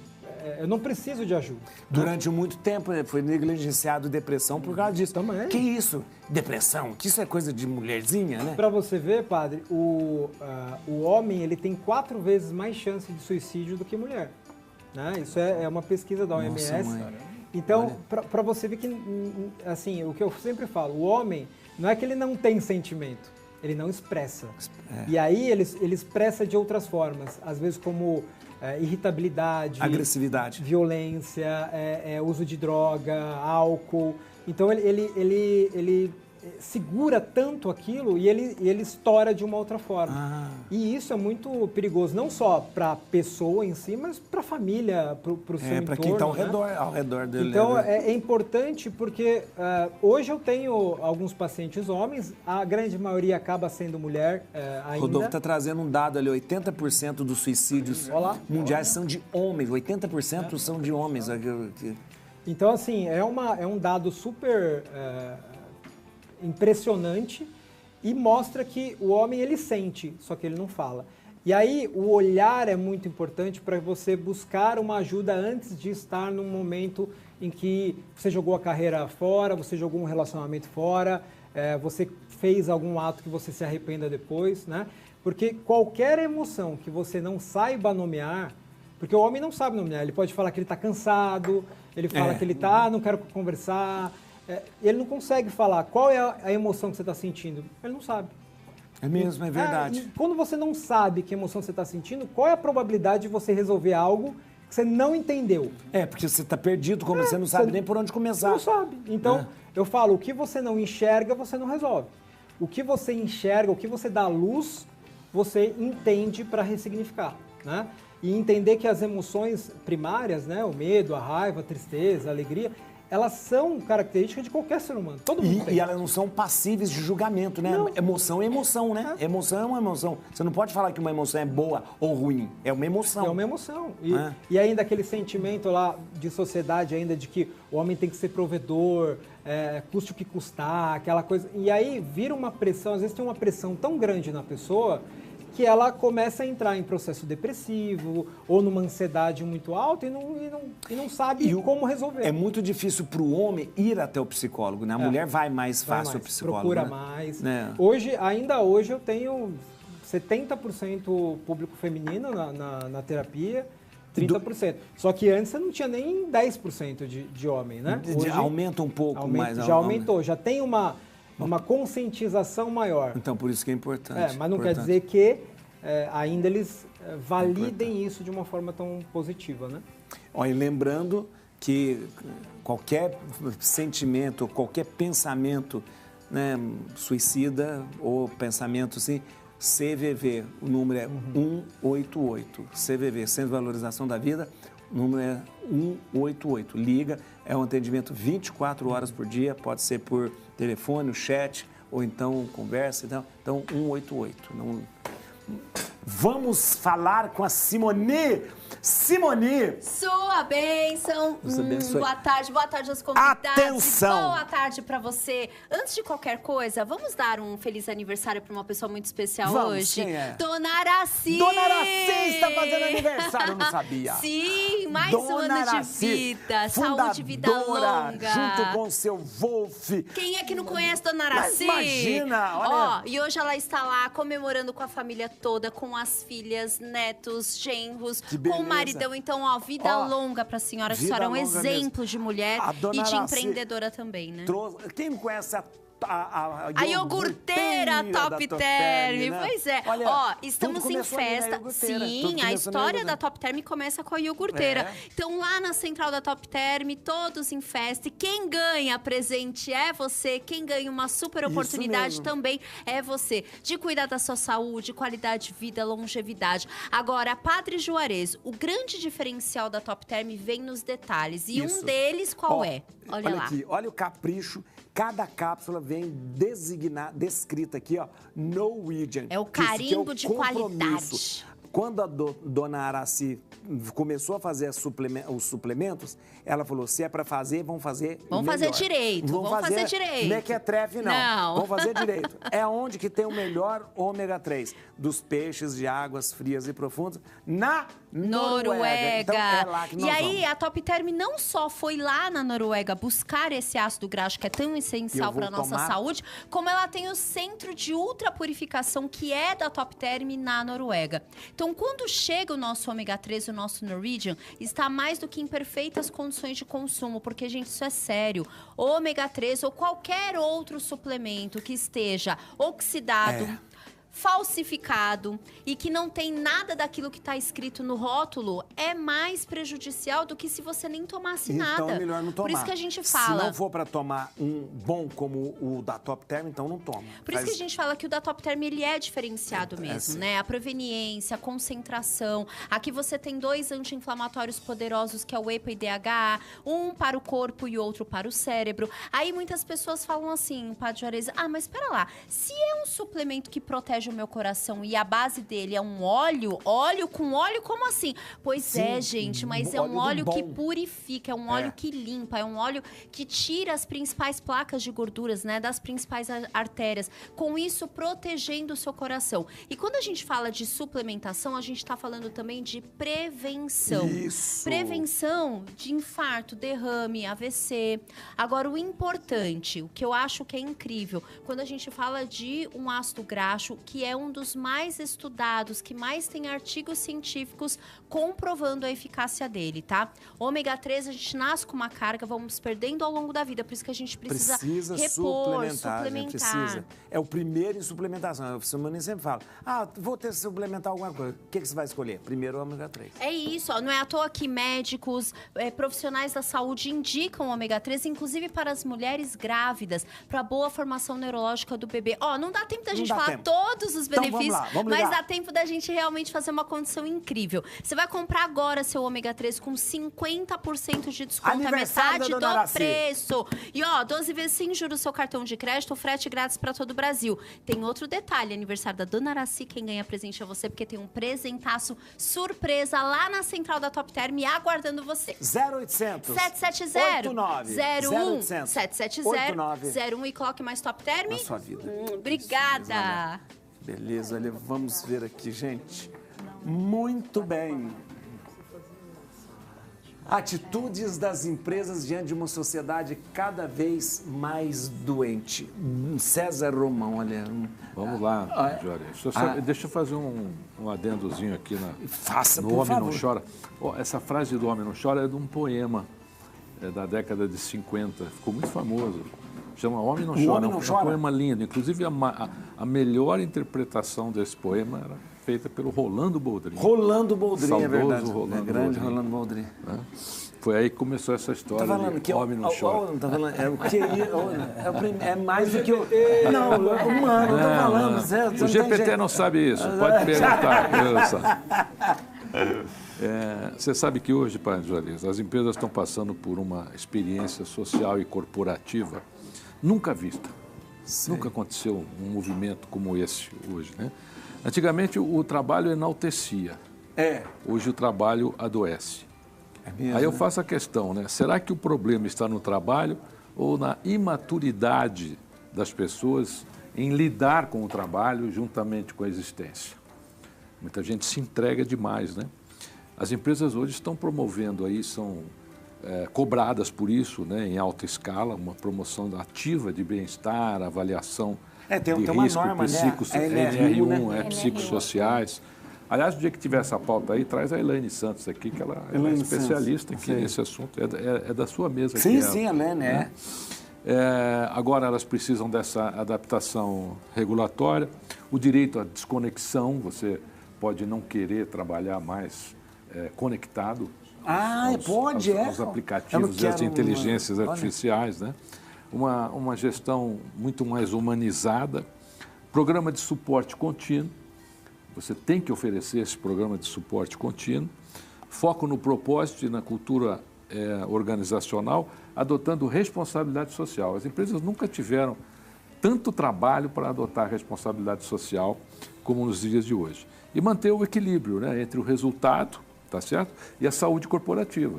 eu não preciso de ajuda. Durante muito tempo foi negligenciado depressão por causa disso. Também. Que isso? Depressão? Que isso é coisa de mulherzinha, né? Para você ver, padre, o homem ele tem 4 vezes mais chance de suicídio do que mulher. Né? Isso é uma pesquisa da OMS. Nossa, mãe. Então, para você ver que, assim, o que eu sempre falo, o homem não é que ele não tem sentimento, ele não expressa. E aí ele expressa de outras formas, às vezes como irritabilidade, agressividade, violência, uso de droga, álcool. Então ele segura tanto aquilo e ele estoura de uma outra forma. E isso é muito perigoso, não só para a pessoa em si, mas para a família, para o seu entorno. Para quem está ao redor dele. Então é importante porque hoje eu tenho alguns pacientes homens, a grande maioria acaba sendo mulher ainda. Rodolfo está trazendo um dado ali, 80% dos suicídios mundiais são de homens, 80% são de homens. Então, assim, é um dado super impressionante e mostra que o homem, ele sente, só que ele não fala. E aí, o olhar é muito importante para você buscar uma ajuda antes de estar num momento em que você jogou a carreira fora, você jogou um relacionamento fora, você fez algum ato que você se arrependa depois, né? Porque qualquer emoção que você não saiba nomear, porque o homem não sabe nomear, ele pode falar que ele está cansado, ele fala que ele está, não quero conversar, ele não consegue falar qual é a emoção que você está sentindo, ele não sabe. É mesmo, é verdade. E quando você não sabe que emoção você está sentindo, qual é a probabilidade de você resolver algo que você não entendeu? Porque você está perdido, como você não sabe nem por onde começar. Não sabe. Então, eu falo, o que você não enxerga, você não resolve. O que você enxerga, o que você dá luz, você entende para ressignificar, né? E entender que as emoções primárias, né, o medo, a raiva, a tristeza, a alegria, elas são características de qualquer ser humano. Todo mundo tem. E elas não são passíveis de julgamento, né? Não. Emoção é emoção, né? Emoção é uma emoção. Você não pode falar que uma emoção é boa ou ruim. É uma emoção. É uma emoção. E ainda aquele sentimento lá de sociedade ainda de que o homem tem que ser provedor, custe o que custar, aquela coisa. E aí vira uma pressão, às vezes tem uma pressão tão grande na pessoa que ela começa a entrar em processo depressivo ou numa ansiedade muito alta e não sabe como resolver. É muito difícil para o homem ir até o psicólogo, né? A mulher vai mais fácil ao psicólogo. Procura né? mais. Né? Ainda hoje eu tenho 70% público feminino na terapia, 30%. Só que antes você não tinha nem 10% de homem, né? Hoje, aumenta um pouco mais. Já aumentou, já tem uma conscientização maior. Então, por isso que é importante. Mas não quer dizer que ainda eles validem isso de uma forma tão positiva, né? E lembrando que qualquer sentimento, qualquer pensamento, né, suicida ou pensamento assim, CVV, o número é 188. CVV, Centro de Valorização da Vida, o número é 188. Liga, é um atendimento 24 horas por dia, pode ser por telefone, chat, ou então conversa. Então 188. Vamos falar com a Simone. Simone! Sua bênção. Boa tarde aos convidados. Atenção! Boa tarde pra você. Antes de qualquer coisa, vamos dar um feliz aniversário pra uma pessoa muito especial hoje. Quem é? Dona Araci! Dona Araci está fazendo aniversário, eu não sabia. Sim, mais um ano de vida. Saúde, vida longa. Junto com seu Wolf. Quem é que não conhece Dona Araci? Mas imagina, olha. E hoje ela está lá comemorando com a família toda, com as filhas, netos, genros, com o maridão. Então, vida longa pra senhora, que a senhora é um exemplo de mulher e de empreendedora também, né? Quem não conhece a iogurteira Top Term, né? Pois é. Olha, estamos em festa. Sim, a história da Top Term começa com a iogurteira. Então, lá na central da Top Term, todos em festa. E quem ganha presente é você. Quem ganha uma super oportunidade também é você. De cuidar da sua saúde, qualidade de vida, longevidade. Agora, Padre Juarez, o grande diferencial da Top Term vem nos detalhes. E um deles, qual é? Olha lá. Aqui, olha o capricho. Cada cápsula vem descrita aqui, Norwegian. É o carimbo de qualidade. Quando a dona Araci começou a fazer os suplementos, ela falou, se é para fazer, vamos fazer Vamos melhor. fazer direito, vamos fazer direito. Mequetrefe não. Vamos fazer direito. É onde que tem o melhor ômega 3 dos peixes de águas frias e profundas na Noruega. Então, é lá que nós vamos. A Top Term não só foi lá na Noruega buscar esse ácido graxo que é tão essencial para nossa saúde, como ela tem o centro de ultrapurificação que é da Top Term na Noruega. Então, quando chega o nosso ômega 3, o nosso Norwegian, está mais do que em perfeitas condições de consumo, porque, gente, isso é sério. Ômega 3 ou qualquer outro suplemento que esteja oxidado, falsificado e que não tem nada daquilo que está escrito no rótulo é mais prejudicial do que se você nem tomasse nada. Então é melhor não tomar. Por isso que a gente fala. Se não for para tomar um bom como o da Top Term, então não toma. Por isso que a gente fala que o da Top Term ele é diferenciado mesmo, né? A proveniência, a concentração. Aqui você tem 2 anti-inflamatórios poderosos, que é o EPA e DHA, um para o corpo e outro para o cérebro. Aí muitas pessoas falam assim, Padre Juarez, mas espera lá, se é um suplemento que protege o meu coração e a base dele é um óleo com óleo, como assim? Pois gente, mas é um óleo que purifica, é um óleo que limpa, é um óleo que tira as principais placas de gorduras, né, das principais artérias, com isso protegendo o seu coração. E quando a gente fala de suplementação, a gente está falando também de prevenção. Isso. Prevenção de infarto, derrame, AVC. Agora, o importante, o que eu acho que é incrível, quando a gente fala de um ácido graxo, que é um dos mais estudados, que mais tem artigos científicos comprovando a eficácia dele, tá? Ômega 3, a gente nasce com uma carga, vamos perdendo ao longo da vida, por isso que a gente precisa repor, suplementar. Precisa. É o primeiro em suplementação. A Simone sempre fala, vou ter que suplementar alguma coisa. O que você vai escolher? Primeiro o ômega 3. É isso, não é à toa que médicos, profissionais da saúde indicam o ômega 3, inclusive para as mulheres grávidas, para boa formação neurológica do bebê. Não dá tempo da gente falar todos os benefícios, mas dá tempo da gente realmente fazer uma condição incrível. Você vai comprar agora seu ômega 3 com 50% de desconto, a metade do preço. E 12 vezes sem juros seu cartão de crédito, frete grátis para todo o Brasil. Tem outro detalhe, aniversário da Dona Araci, quem ganha presente é você, porque tem um presentaço surpresa lá na central da Top Term aguardando você. 0800 770 89 01 0800 770 01 e coloque mais Top Term. Na sua vida. Obrigada. Beleza, olha, vamos ver aqui, gente. Muito bem. Atitudes das empresas diante de uma sociedade cada vez mais doente. César Romão, olha. Vamos lá, Jorge. Deixa eu fazer um adendozinho aqui Faça, no por Homem favor. Não Chora. Essa frase do Homem Não Chora é de um poema da década de 50. Ficou muito famoso. Chama Homem Não Chora. Homem Não É um Chora? poema lindo. Inclusive, a melhor interpretação desse poema era feita pelo Rolando Boldrin. Rolando Boldrin, Saudoso é verdade. Rolando Grande Boldrin. Rolando Boldrin. Foi aí que começou essa história Tá falando de que Homem Não Chora. tá falando, é mais do que o... Não, mano, eu tô falando. O GPT não sabe isso, pode perguntar. Você sabe que hoje, Padre Juarez, as empresas estão passando por uma experiência social e corporativa nunca vista. Sim. Nunca aconteceu um movimento como esse hoje, né? Antigamente o trabalho enaltecia. Hoje o trabalho adoece. Mesmo, aí eu faço a questão, né? Será que o problema está no trabalho ou na imaturidade das pessoas em lidar com o trabalho juntamente com a existência? Muita gente se entrega demais, né? As empresas hoje estão promovendo aí, são cobradas por isso, né, em alta escala, uma promoção ativa de bem-estar, avaliação tem de uma risco, norma, NR1, né? psicossociais. Aliás, no dia que tiver essa pauta aí, traz a Elaine Santos aqui, que ela é especialista aqui nesse assunto. É da sua mesa aqui. Sim, Elaine, agora elas precisam dessa adaptação regulatória, o direito à desconexão, você pode não querer trabalhar mais conectado aos aplicativos e às inteligências artificiais, né? Uma gestão muito mais humanizada, programa de suporte contínuo, você tem que oferecer esse programa de suporte contínuo, foco no propósito e na cultura organizacional, adotando responsabilidade social. As empresas nunca tiveram tanto trabalho para adotar a responsabilidade social como nos dias de hoje. E manter o equilíbrio, né, entre o resultado, tá certo, e a saúde corporativa.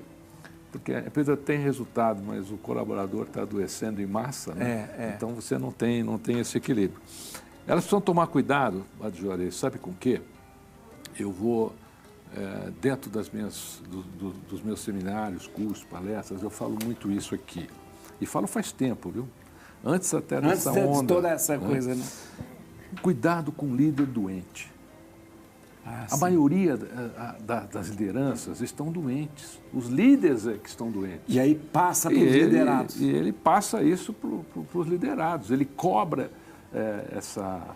Porque a empresa tem resultado, mas o colaborador está adoecendo em massa, né? Então você não tem esse equilíbrio. Elas precisam tomar cuidado, Padre Juarez, sabe com o quê? Eu vou, dentro dos meus seminários, cursos, palestras, eu falo muito isso aqui. E falo faz tempo, viu? Antes até dessa onda. Antes de toda essa coisa, né? Cuidado com o líder doente. A maioria das lideranças estão doentes. Os líderes é que estão doentes. E aí passa para os liderados. E ele passa isso para os liderados. Ele cobra essa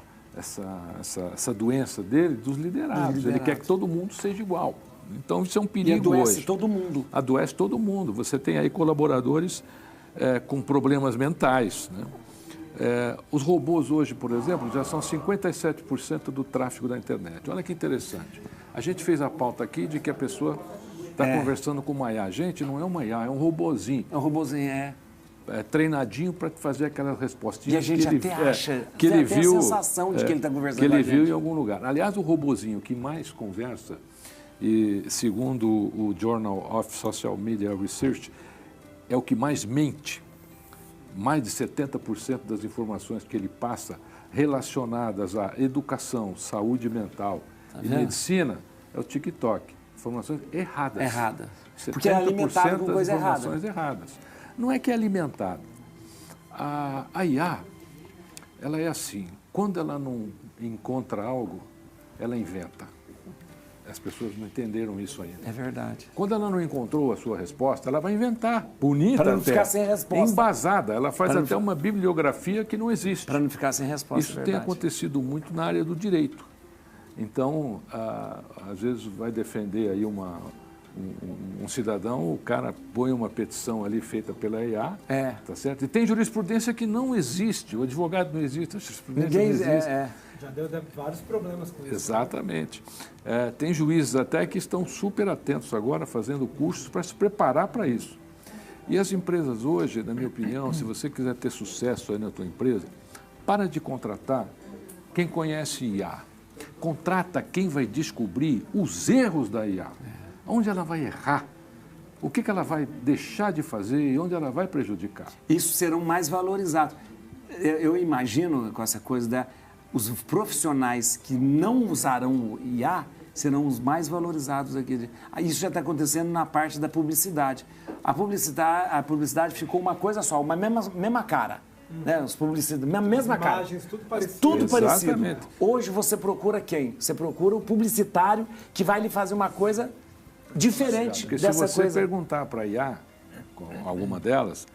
doença dele dos liderados. Ele quer que todo mundo seja igual. Então, isso é um perigo hoje. Adoece todo mundo. Adoece todo mundo. Você tem aí colaboradores com problemas mentais, né? Os robôs hoje, por exemplo, já são 57% do tráfego da internet. Olha que interessante. A gente fez a pauta aqui de que a pessoa está conversando com uma IA. Gente, não é uma IA, é um robozinho. É um robozinho, treinadinho para fazer aquelas respostinhas. E a gente até acha, que ele viu, a sensação de que ele está conversando que com a ele gente. viu em algum lugar. Aliás, o robozinho que mais conversa, e segundo o Journal of Social Media Research, é o que mais mente. Mais de 70% das informações que ele passa relacionadas à educação, saúde mental e medicina é o TikTok. Informações erradas. Porque é alimentado com coisa errada. Informações erradas. Não é que é alimentado. A IA, ela é assim. Quando ela não encontra algo, ela inventa. As pessoas não entenderam isso ainda. É verdade. Quando ela não encontrou a sua resposta, ela vai inventar. Bonita para não até. Ficar sem resposta. Embasada. Ela faz até uma bibliografia que não existe. Para não ficar sem resposta. Isso tem acontecido muito na área do direito. Então, às vezes vai defender aí um cidadão, o cara põe uma petição ali feita pela IA, tá certo? E tem jurisprudência que não existe. O advogado não existe, a jurisprudência não existe. Já deu vários problemas com isso. Exatamente. Tem juízes até que estão super atentos agora, fazendo cursos para se preparar para isso. E as empresas hoje, na minha opinião, se você quiser ter sucesso aí na tua empresa, para de contratar quem conhece IA. Contrata quem vai descobrir os erros da IA. Onde ela vai errar. O que ela vai deixar de fazer e onde ela vai prejudicar. Isso serão mais valorizados. Eu imagino com essa coisa os profissionais que não usarão o IA serão os mais valorizados aqui. Isso já está acontecendo na parte da publicidade. A publicidade ficou uma coisa só, uma mesma cara. Né? Os publicitários, mesma cara. Imagens, tudo parecido. Tudo parecido. Hoje você procura quem? Você procura o publicitário que vai lhe fazer uma coisa diferente Porque dessa se você coisa. perguntar para a IA, com alguma delas,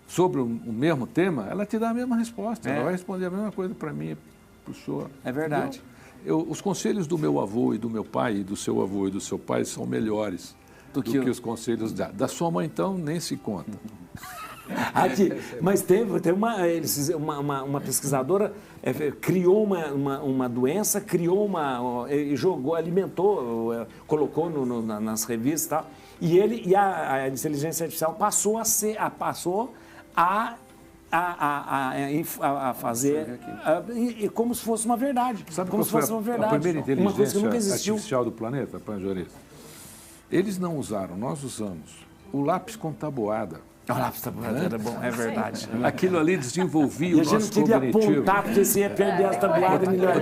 sobre o mesmo tema, ela te dá a mesma resposta. Ela vai responder a mesma coisa para mim e para o senhor. É verdade. Os conselhos do meu avô e do meu pai, e do seu avô e do seu pai, são melhores do que os conselhos da sua mãe, então, nem se conta. Aqui, mas teve uma pesquisadora criou uma doença, jogou, alimentou, colocou nas revistas e tal, e a inteligência artificial passou a fazer como se fosse uma verdade. Sabe como qual foi a primeira inteligência artificial do planeta, Panjorista? Eles não usaram, nós usamos o lápis com tabuada. O lápis tabuada era bom, é verdade. Aquilo ali desenvolvia o nosso cognitivo. E a gente queria apontar, porque você ia perder as tabuadas melhor.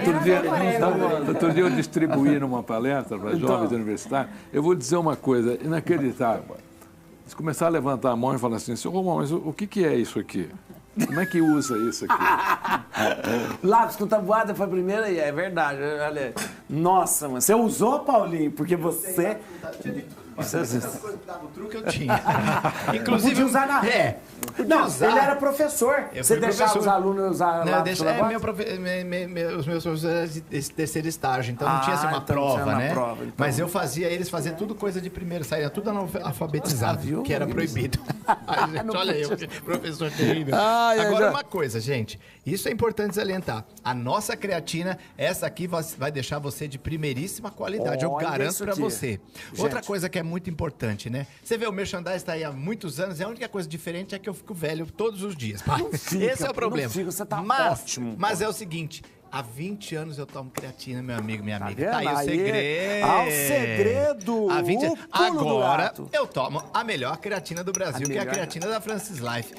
Outro dia eu distribuí numa palestra para jovens universitários. Eu vou dizer uma coisa inacreditável. Eles começaram a levantar a mão e falar assim, senhor Romão, mas o que é isso aqui? Como é que usa isso aqui? Lápis com tabuada foi a primeira e é verdade. Olha, nossa, mano, você usou, Paulinho? Porque você... O truque eu tinha. Inclusive, podia usar na ré. Não, ele era professor. Você deixava os alunos usar lápis com tabuada? Os meus professores de terceiro estágio, então não tinha assim, uma prova, né? Prova, então. Mas eu fazia eles fazer tudo coisa de primeiro, saía tudo alfabetizado, que era proibido. Ai, gente, olha eu, professor terrível. Agora uma coisa, gente, isso é importante salientar. A nossa creatina, essa aqui vai deixar você de primeiríssima qualidade, eu garanto pra você. Outra coisa que é muito importante, né? Você vê, o merchandising está aí há muitos anos e a única coisa diferente é que eu fico velho todos os dias. Esse é o problema. Você tá ótimo. Mas é o seguinte... Há 20 anos eu tomo creatina, meu amigo, minha amiga. Tá aí o segredo. O segredo. Há 20 anos. Agora eu tomo a melhor creatina do Brasil, que é a creatina da Francis Life.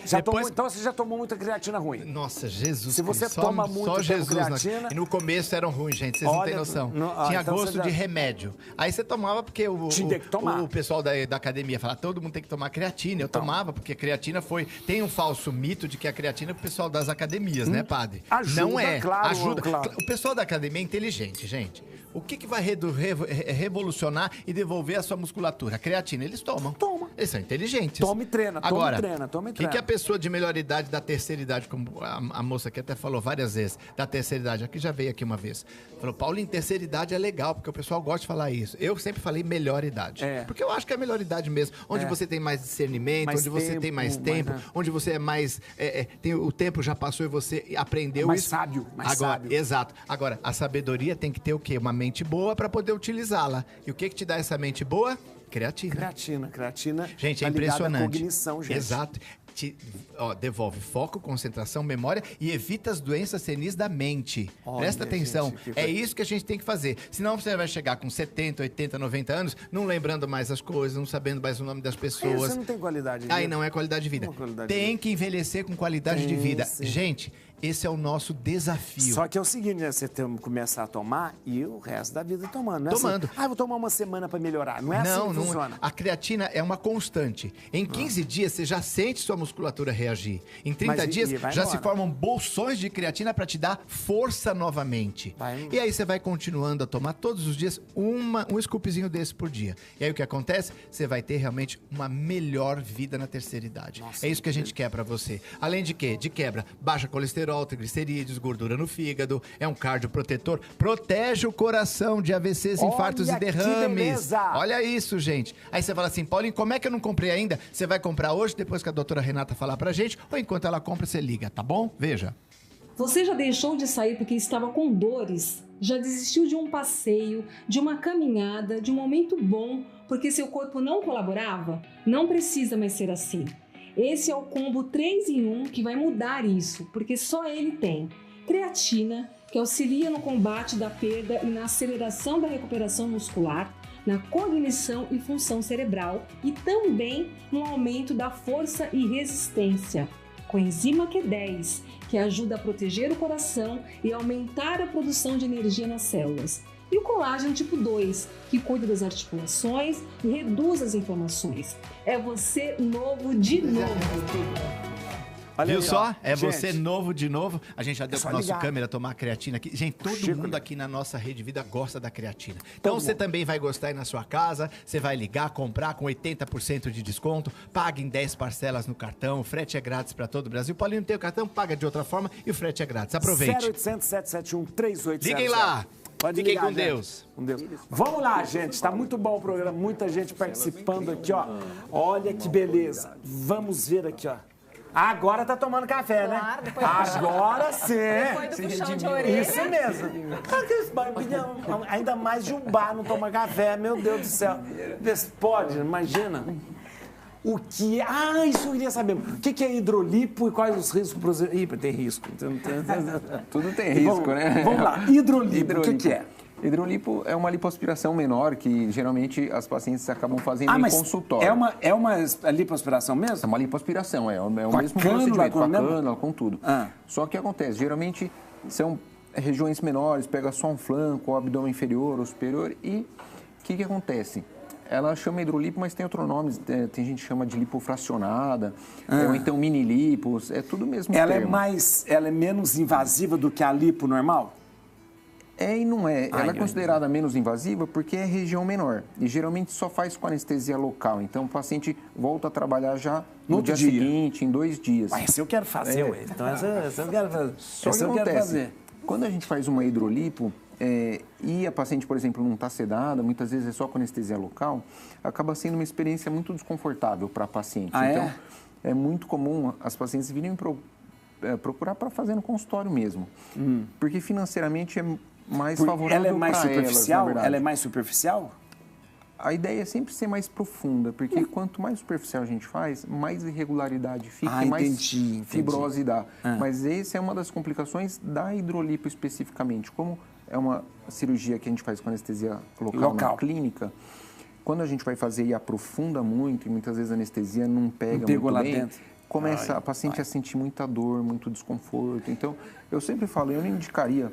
Então você já tomou muita creatina ruim? Nossa, Jesus. Se você toma muito só Jesus, creatina... E no começo eram ruins, gente. Vocês não têm noção. Tinha então gosto de remédio. Aí você tomava porque o pessoal da academia falava, todo mundo tem que tomar creatina. Eu tomava porque a creatina tem um falso mito de que a creatina é o pessoal das academias, né, padre? Não é. Claro, ajuda. Claro. O pessoal da academia é inteligente, gente. O que vai revolucionar e devolver a sua musculatura? A creatina, eles tomam. Eles são inteligentes. Toma e treina, Agora, o que a pessoa de melhor idade, da terceira idade, como a moça aqui até falou várias vezes, da terceira idade, aqui já veio aqui uma vez, falou, Paulinho, terceira idade é legal, porque o pessoal gosta de falar isso. Eu sempre falei melhor idade. Porque eu acho que é a melhor idade mesmo, onde você tem mais discernimento, onde você tem mais tempo, onde você é mais... o tempo já passou e você aprendeu mais isso. Sábio, mais sábio. Exato. Agora, a sabedoria tem que ter o quê? Uma mente boa para poder utilizá-la. E o que te dá essa mente boa? Creatina. Creatina. Gente, é impressionante. Cognição, gente. Exato. Devolve foco, concentração, memória e evita as doenças senis da mente. Presta atenção. É isso que a gente tem que fazer. Senão você vai chegar com 70, 80, 90 anos, não lembrando mais as coisas, não sabendo mais o nome das pessoas. Você não tem qualidade de vida. Aí não é qualidade de vida. Tem que envelhecer com qualidade de vida. Sim. Gente, esse é o nosso desafio. Só que é o seguinte, né? Você começar a tomar e o resto da vida tomando. Não é tomando. Assim, vou tomar uma semana para melhorar. Não é assim que funciona. A creatina é uma constante. Em 15 dias, você já sente sua musculatura reagir. Em 30 dias, já se formam bolsões de creatina para te dar força novamente. E aí você vai continuando a tomar todos os dias um scoopzinho desse por dia. E aí o que acontece? Você vai ter realmente uma melhor vida na terceira idade. Nossa, é isso que a gente quer para você. Além de quê? De quebra, baixa colesterol, triglicerídeos, gordura no fígado, é um cardioprotetor, protege o coração de AVCs, infartos e derrames. Olha isso, gente. Aí você fala assim, Paulinho, como é que eu não comprei ainda? Você vai comprar hoje, depois que a doutora Renata falar pra gente, ou enquanto ela compra, você liga, tá bom? Veja. Você já deixou de sair porque estava com dores? Já desistiu de um passeio, de uma caminhada, de um momento bom, porque seu corpo não colaborava? Não precisa mais ser assim. Esse é o combo 3 em 1 que vai mudar isso, porque só ele tem creatina, que auxilia no combate da perda e na aceleração da recuperação muscular, na cognição e função cerebral e também no aumento da força e resistência. coenzima Q10, que ajuda a proteger o coração e aumentar a produção de energia nas células. E o colágeno tipo 2, que cuida das articulações e reduz as inflamações. É você novo de novo. Olha. Viu aí, só? É gente, você novo de novo. A gente já deu pro nosso ligar. câmera tomar a creatina aqui. Gente, todo mundo aqui na nossa Rede Vida gosta da creatina. Então você também vai gostar aí na sua casa. Você vai ligar, comprar com 80% de desconto. Paga em 10 parcelas no cartão. O frete é grátis para todo o Brasil. Paulinho não tem o cartão, paga de outra forma e o frete é grátis. Aproveite. 0800 771 3800. Liguem lá. Pode Fiquem ligar, com gente. Deus. Com Deus. Vamos lá, gente. Está muito bom o programa. Muita gente participando aqui, ó. Olha que beleza. Vamos ver aqui, ó. Agora tá tomando café, né? Claro, depois Agora sim. Depois do puxão de orelha. Isso mesmo. Ainda mais de um bar não toma café, meu Deus do céu. Vê se pode, imagina. O que é? Ah, isso eu queria saber. O que é hidrolipo e quais os riscos para os... Ih, tem risco. Tudo tem risco, né? Vamos lá, hidrolipo, o que é? Hidrolipo é uma lipoaspiração menor que geralmente as pacientes acabam fazendo em consultório. É uma lipoaspiração mesmo? É uma lipoaspiração, é o mesmo cânula, procedimento, com a mesmo? cânula, com tudo. Só que acontece, geralmente são regiões menores, pega só um flanco, o abdômen inferior ou superior e o que acontece? Ela chama hidrolipo, mas tem outro nome, tem gente que chama de lipofracionada, ou então mini lipos, é tudo mesmo termo. Ela é menos invasiva do que a lipo normal? É e não é. Ela é considerada menos invasiva porque é região menor. E geralmente só faz com anestesia local. Então o paciente volta a trabalhar já no dia seguinte, em 2 dias. Mas esse eu quero fazer, ué. Então essa eu quero fazer. Só que acontece, quando a gente faz uma hidrolipo e a paciente, por exemplo, não está sedada, muitas vezes é só com anestesia local, acaba sendo uma experiência muito desconfortável para a paciente. Então é muito comum as pacientes virem procurar para fazer no consultório mesmo. Porque financeiramente é mais favorável para elas. Ela é mais superficial? Elas, ela é mais superficial? A ideia é sempre ser mais profunda, porque quanto mais superficial a gente faz, mais irregularidade fica e mais fibrose dá. Mas essa é uma das complicações da hidrolipo especificamente. Como é uma cirurgia que a gente faz com anestesia local. Na clínica, quando a gente vai fazer e aprofunda muito, e muitas vezes a anestesia não pega muito lá bem, dentro. Começa a paciente a sentir muita dor, muito desconforto. Então, eu sempre falo, eu não indicaria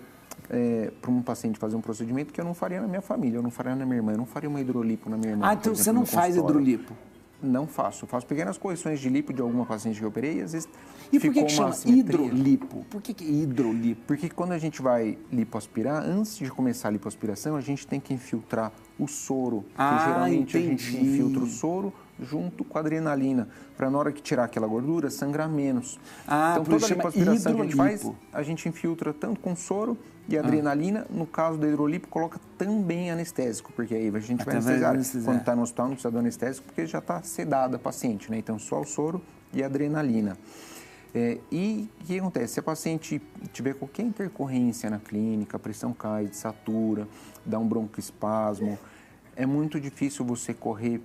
para um paciente fazer um procedimento que eu não faria na minha família, eu não faria na minha irmã, eu não faria uma hidrolipo na minha irmã. Ah, então você não faz hidrolipo? Não faço. Eu faço pequenas correções de lipo de alguma paciente que eu operei e às vezes E por que chama hidrolipo? Por que hidrolipo? Porque quando a gente vai lipoaspirar, antes de começar a lipoaspiração, a gente tem que infiltrar o soro. Porque geralmente a gente infiltra o soro junto com a adrenalina, para na hora que tirar aquela gordura, sangrar menos. Então toda a lipoaspiração que a gente faz, a gente infiltra tanto com soro e adrenalina. No caso do hidrolipo, coloca também anestésico, porque aí a gente vai anestesiar. Quando está no hospital não precisa do anestésico, porque já está sedada a paciente, né? Então só o soro e a adrenalina. E o que acontece? Se a paciente tiver qualquer intercorrência na clínica, a pressão cai, desatura, dá um broncoespasmo, é muito difícil você correr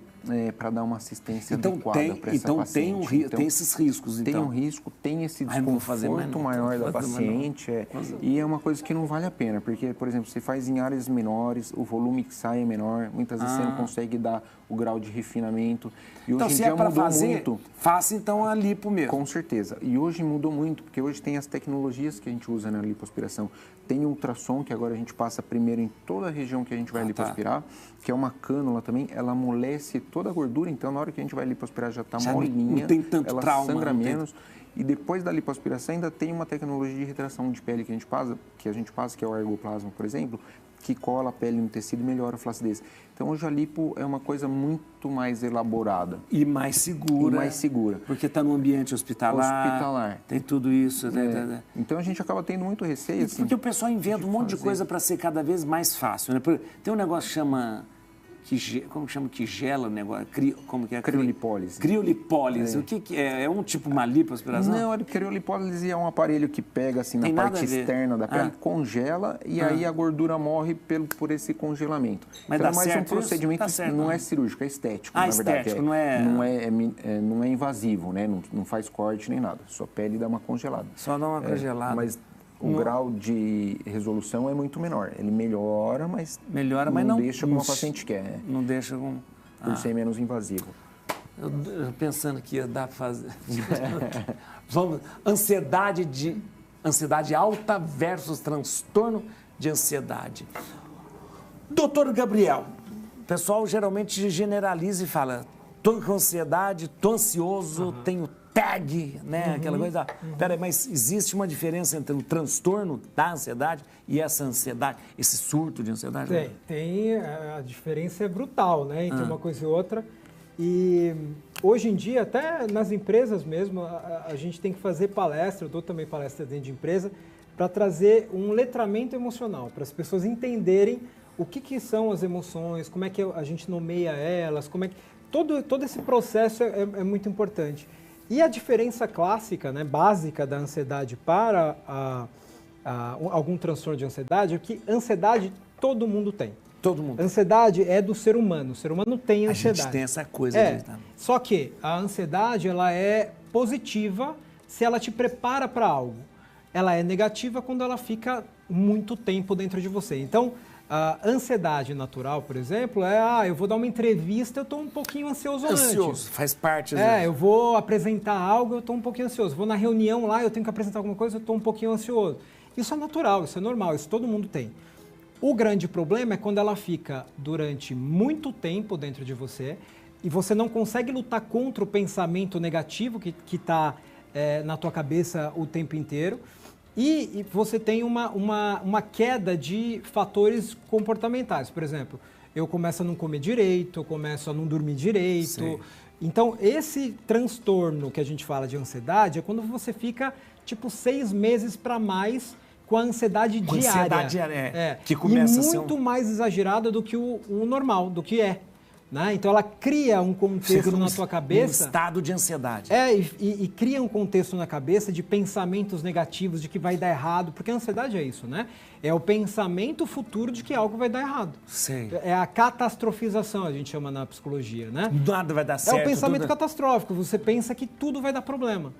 para dar uma assistência adequada para essa paciente. Então tem esses riscos, então. Tem um risco, tem esse desconforto maior da paciente. E é uma coisa que não vale a pena, porque, por exemplo, você faz em áreas menores, o volume que sai é menor, muitas vezes você não consegue dar o grau de refinamento. E hoje então, em se dia é para mudou fazer, muito. faça então a lipo mesmo. Com certeza. E hoje mudou muito, porque hoje tem as tecnologias que a gente usa na lipoaspiração. Tem o ultrassom, que agora a gente passa primeiro em toda a região que a gente vai lipoaspirar, que é uma cânula também, ela amolece toda a gordura, então na hora que a gente vai lipoaspirar já está molinha, não tem tanto ela trauma, sangra menos. E depois da lipoaspiração ainda tem uma tecnologia de retração de pele que a gente passa, que é o ergoplasma, por exemplo, que cola a pele no tecido e melhora a flacidez. Então hoje a lipo é uma coisa muito mais elaborada. E mais segura. Porque está no ambiente hospitalar. Tem tudo isso. Então a gente acaba tendo muito receio. Assim, porque o pessoal inventa um monte de coisa para ser cada vez mais fácil. Né? Tem um negócio que chama... Como chama que gela o negócio? Como que é? Criolipólise. Criolipólise. O que é? É um tipo uma lipoaspiração? Não, a criolipólise é um aparelho que pega assim na parte externa da pele, congela e aí a gordura morre por esse congelamento. Mas então dá é mais certo um procedimento não é cirúrgico, é estético, na verdade. Estético, não é invasivo, né? Não faz corte nem nada. Sua pele dá uma congelada. Só dá uma congelada. Mas o grau de resolução é muito menor. Ele melhora, mas não deixa como a paciente quer. Não deixa como... Por ser menos invasivo. Eu pensando que ia dar pra fazer. Vamos, ansiedade alta versus transtorno de ansiedade. Doutor Gabriel, o pessoal geralmente generaliza e fala, tô com ansiedade, tô ansioso, tenho TAG, né? Aquela coisa. Peraí, mas existe uma diferença entre o transtorno da ansiedade e essa ansiedade, esse surto de ansiedade? Tem. A diferença é brutal, né? Entre uma coisa e outra. E hoje em dia, até nas empresas mesmo, a gente tem que fazer palestra, eu dou também palestra dentro de empresa, para trazer um letramento emocional, para as pessoas entenderem o que são as emoções, como é que a gente nomeia elas, como é que... Todo esse processo é muito importante. E a diferença clássica, né, básica da ansiedade para algum transtorno de ansiedade é que ansiedade todo mundo tem. Todo mundo. Ansiedade é do ser humano. O ser humano tem ansiedade. A gente tem essa coisa. Só que a ansiedade ela é positiva se ela te prepara para algo. Ela é negativa quando ela fica muito tempo dentro de você. Então, a ansiedade natural, por exemplo, eu vou dar uma entrevista, eu estou um pouquinho ansioso antes. Faz parte. Eu vou apresentar algo, eu estou um pouquinho ansioso. Vou na reunião lá, eu tenho que apresentar alguma coisa, eu estou um pouquinho ansioso. Isso é natural, isso é normal, isso todo mundo tem. O grande problema é quando ela fica durante muito tempo dentro de você e você não consegue lutar contra o pensamento negativo que está na tua cabeça o tempo inteiro e você tem uma queda de fatores comportamentais. Por exemplo, eu começo a não comer direito, eu começo a não dormir direito. Sim. Então, esse transtorno que a gente fala de ansiedade é quando você fica, 6 meses para mais com a ansiedade diária. Ansiedade diária, que começa a ser muito mais exagerada do que o normal, do que é. Né? Então, ela cria um contexto na tua cabeça... Um estado de ansiedade. E cria um contexto na cabeça de pensamentos negativos, de que vai dar errado, porque a ansiedade é isso, né? É o pensamento futuro de que algo vai dar errado. Sim. É a catastrofização, a gente chama na psicologia, né? Nada vai dar certo. É o pensamento catastrófico, você pensa que tudo vai dar problema.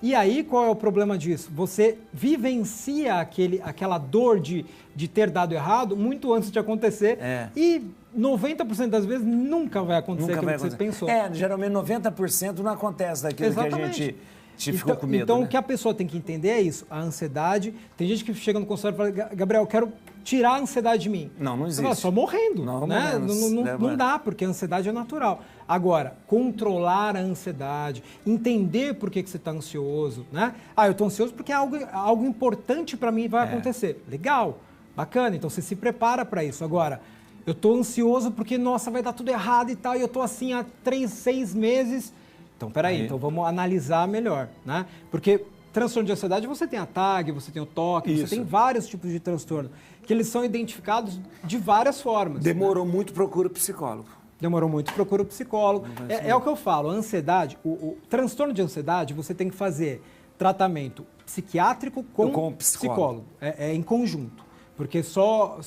E aí, qual é o problema disso? Você vivencia aquela dor de ter dado errado muito antes de acontecer e 90% das vezes nunca vai acontecer aquilo que você pensou. Geralmente 90% não acontece daquilo Exatamente. que a gente ficou com medo. Então, né? o que a pessoa tem que entender é isso, a ansiedade. Tem gente que chega no consultório e fala, Gabriel, eu quero tirar a ansiedade de mim. Não existe. Fala, só morrendo, né? Não dá, porque a ansiedade é natural. Agora, controlar a ansiedade, entender por que você está ansioso, né? Eu estou ansioso porque algo importante para mim vai acontecer. Legal, bacana, então você se prepara para isso. Agora, eu estou ansioso porque, nossa, vai dar tudo errado e tal, e eu estou assim há 6 meses. Então, peraí, então vamos analisar melhor, né? Porque transtorno de ansiedade, você tem a TAG, você tem o TOC, você tem vários tipos de transtorno, que eles são identificados de várias formas. Demorou muito, procura o psicólogo. Demorou muito, procura o psicólogo. É o que eu falo, a ansiedade, o transtorno de ansiedade, você tem que fazer tratamento psiquiátrico com psicólogo. É em conjunto. Porque só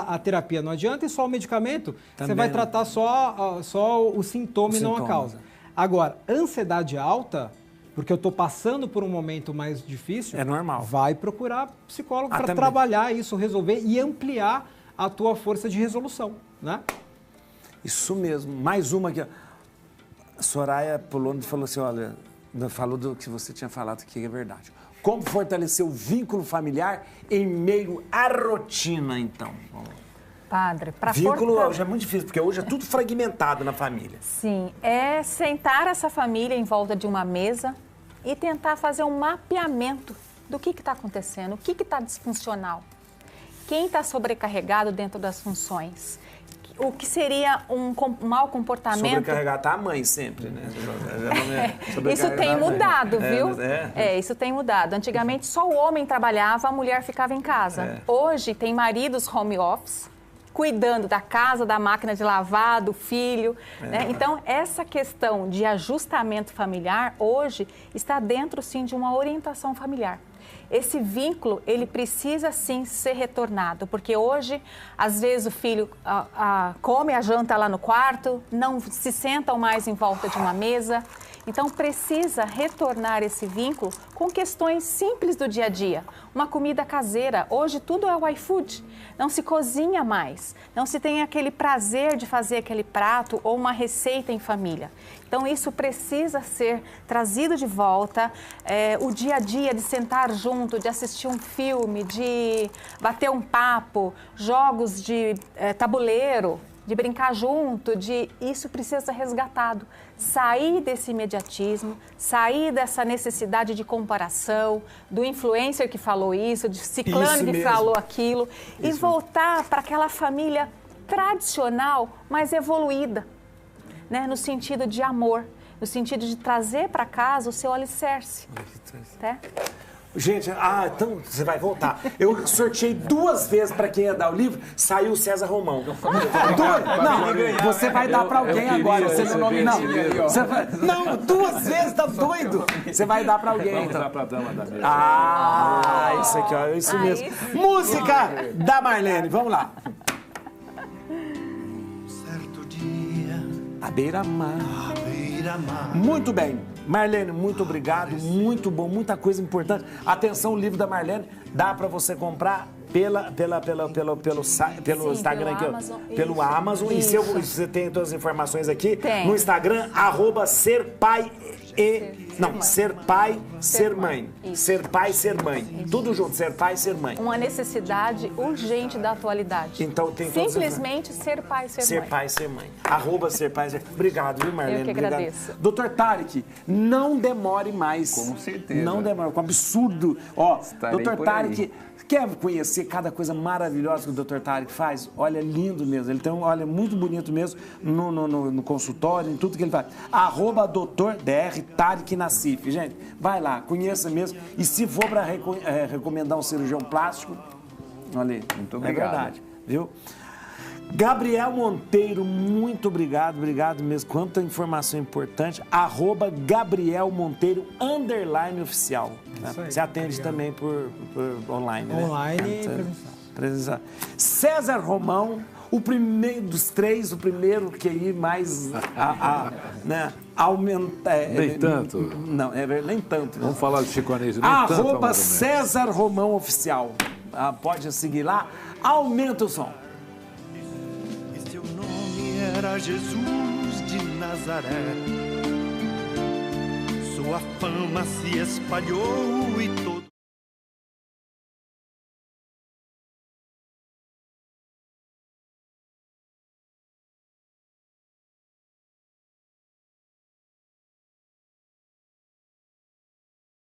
a terapia não adianta e só o medicamento, você vai tratar só o sintoma e não a causa. Agora, ansiedade alta, porque eu estou passando por um momento mais difícil... É normal. Vai procurar psicólogo para trabalhar isso, resolver e ampliar a tua força de resolução, né? Isso mesmo. Mais uma aqui. A Soraya Poloni falou assim, olha, falou do que você tinha falado que é verdade. Como fortalecer o vínculo familiar em meio à rotina, então? Padre, para vínculo hoje é muito difícil, porque hoje é tudo fragmentado na família. Sim, é sentar essa família em volta de uma mesa e tentar fazer um mapeamento do que está acontecendo, o que está disfuncional, quem está sobrecarregado dentro das funções, o que seria um mau comportamento... Sobrecarregar tá a mãe sempre, né? Isso tem mudado, viu? Isso tem mudado. Antigamente só o homem trabalhava, a mulher ficava em casa. Hoje tem maridos home office, cuidando da casa, da máquina de lavar, do filho. Né? Então, essa questão de ajustamento familiar, hoje, está dentro, sim, de uma orientação familiar. Esse vínculo, ele precisa, sim, ser retornado, porque hoje, às vezes, o filho come a janta lá no quarto, não se sentam mais em volta de uma mesa. Então, precisa retornar esse vínculo com questões simples do dia a dia. Uma comida caseira, hoje tudo é o iFood, não se cozinha mais, não se tem aquele prazer de fazer aquele prato ou uma receita em família. Então, isso precisa ser trazido de volta, o dia a dia de sentar junto, de assistir um filme, de bater um papo, jogos de tabuleiro, de brincar junto, isso precisa ser resgatado. Sair desse imediatismo, sair dessa necessidade de comparação, do influencer que falou isso, de ciclano que falou aquilo, e voltar para aquela família tradicional, mas evoluída, né? No sentido de amor, no sentido de trazer para casa o seu alicerce. Né? Gente, então você vai voltar. Eu sorteei 2 vezes para quem ia dar o livro, saiu o César Romão. Não, você vai dar para alguém agora. Você não nominou. Não, 2 vezes, tá doido? Você vai dar para alguém. Vamos dar para a dama da mesa. Isso aqui, ó, isso mesmo. Música da Marlene, vamos lá. Certo dia, à beira-mar. Muito bem. Marlene, muito obrigado, muito bom, muita coisa importante. Atenção, o livro da Marlene dá para você comprar pelo Instagram aqui, pelo Amazon. E se você tem todas as informações aqui, no Instagram, @serpai ser pai, ser mãe. Ser pai, ser mãe. Tudo junto, ser pai, ser mãe. Uma necessidade urgente da atualidade. Então tem simplesmente ser pai, ser mãe. Ser pai, ser mãe. @ser pai, ser mãe. Obrigado, viu, Marlene? Eu que agradeço. Dr. Tarek, não demore mais. Com certeza. Não demore, com absurdo. Ó, Estarei Dr. por Tarek, aí. quer conhecer cada coisa maravilhosa que o Dr. Tarek faz? Olha, lindo mesmo. Ele tem olha, muito bonito mesmo no consultório, em tudo que ele faz. @Dr. Dr. Tarek Nassif. Gente, vai lá, conheça mesmo. E se for para recomendar um cirurgião plástico, olha aí. Muito obrigado. É verdade, viu? Gabriel Monteiro, muito obrigado mesmo. Quanta informação importante. @Gabriel Monteiro _oficial. Né? Você atende também por online, né? Online e presencial. César Romão, o primeiro dos 3, o primeiro que ir mais né, aumentar. Nem tanto. Não, nem tanto. Vamos falar de chicoanês. Nem tanto, César Romão Oficial. Pode seguir lá. Aumenta o som. Seu nome era Jesus de Nazaré. Sua fama se espalhou e todo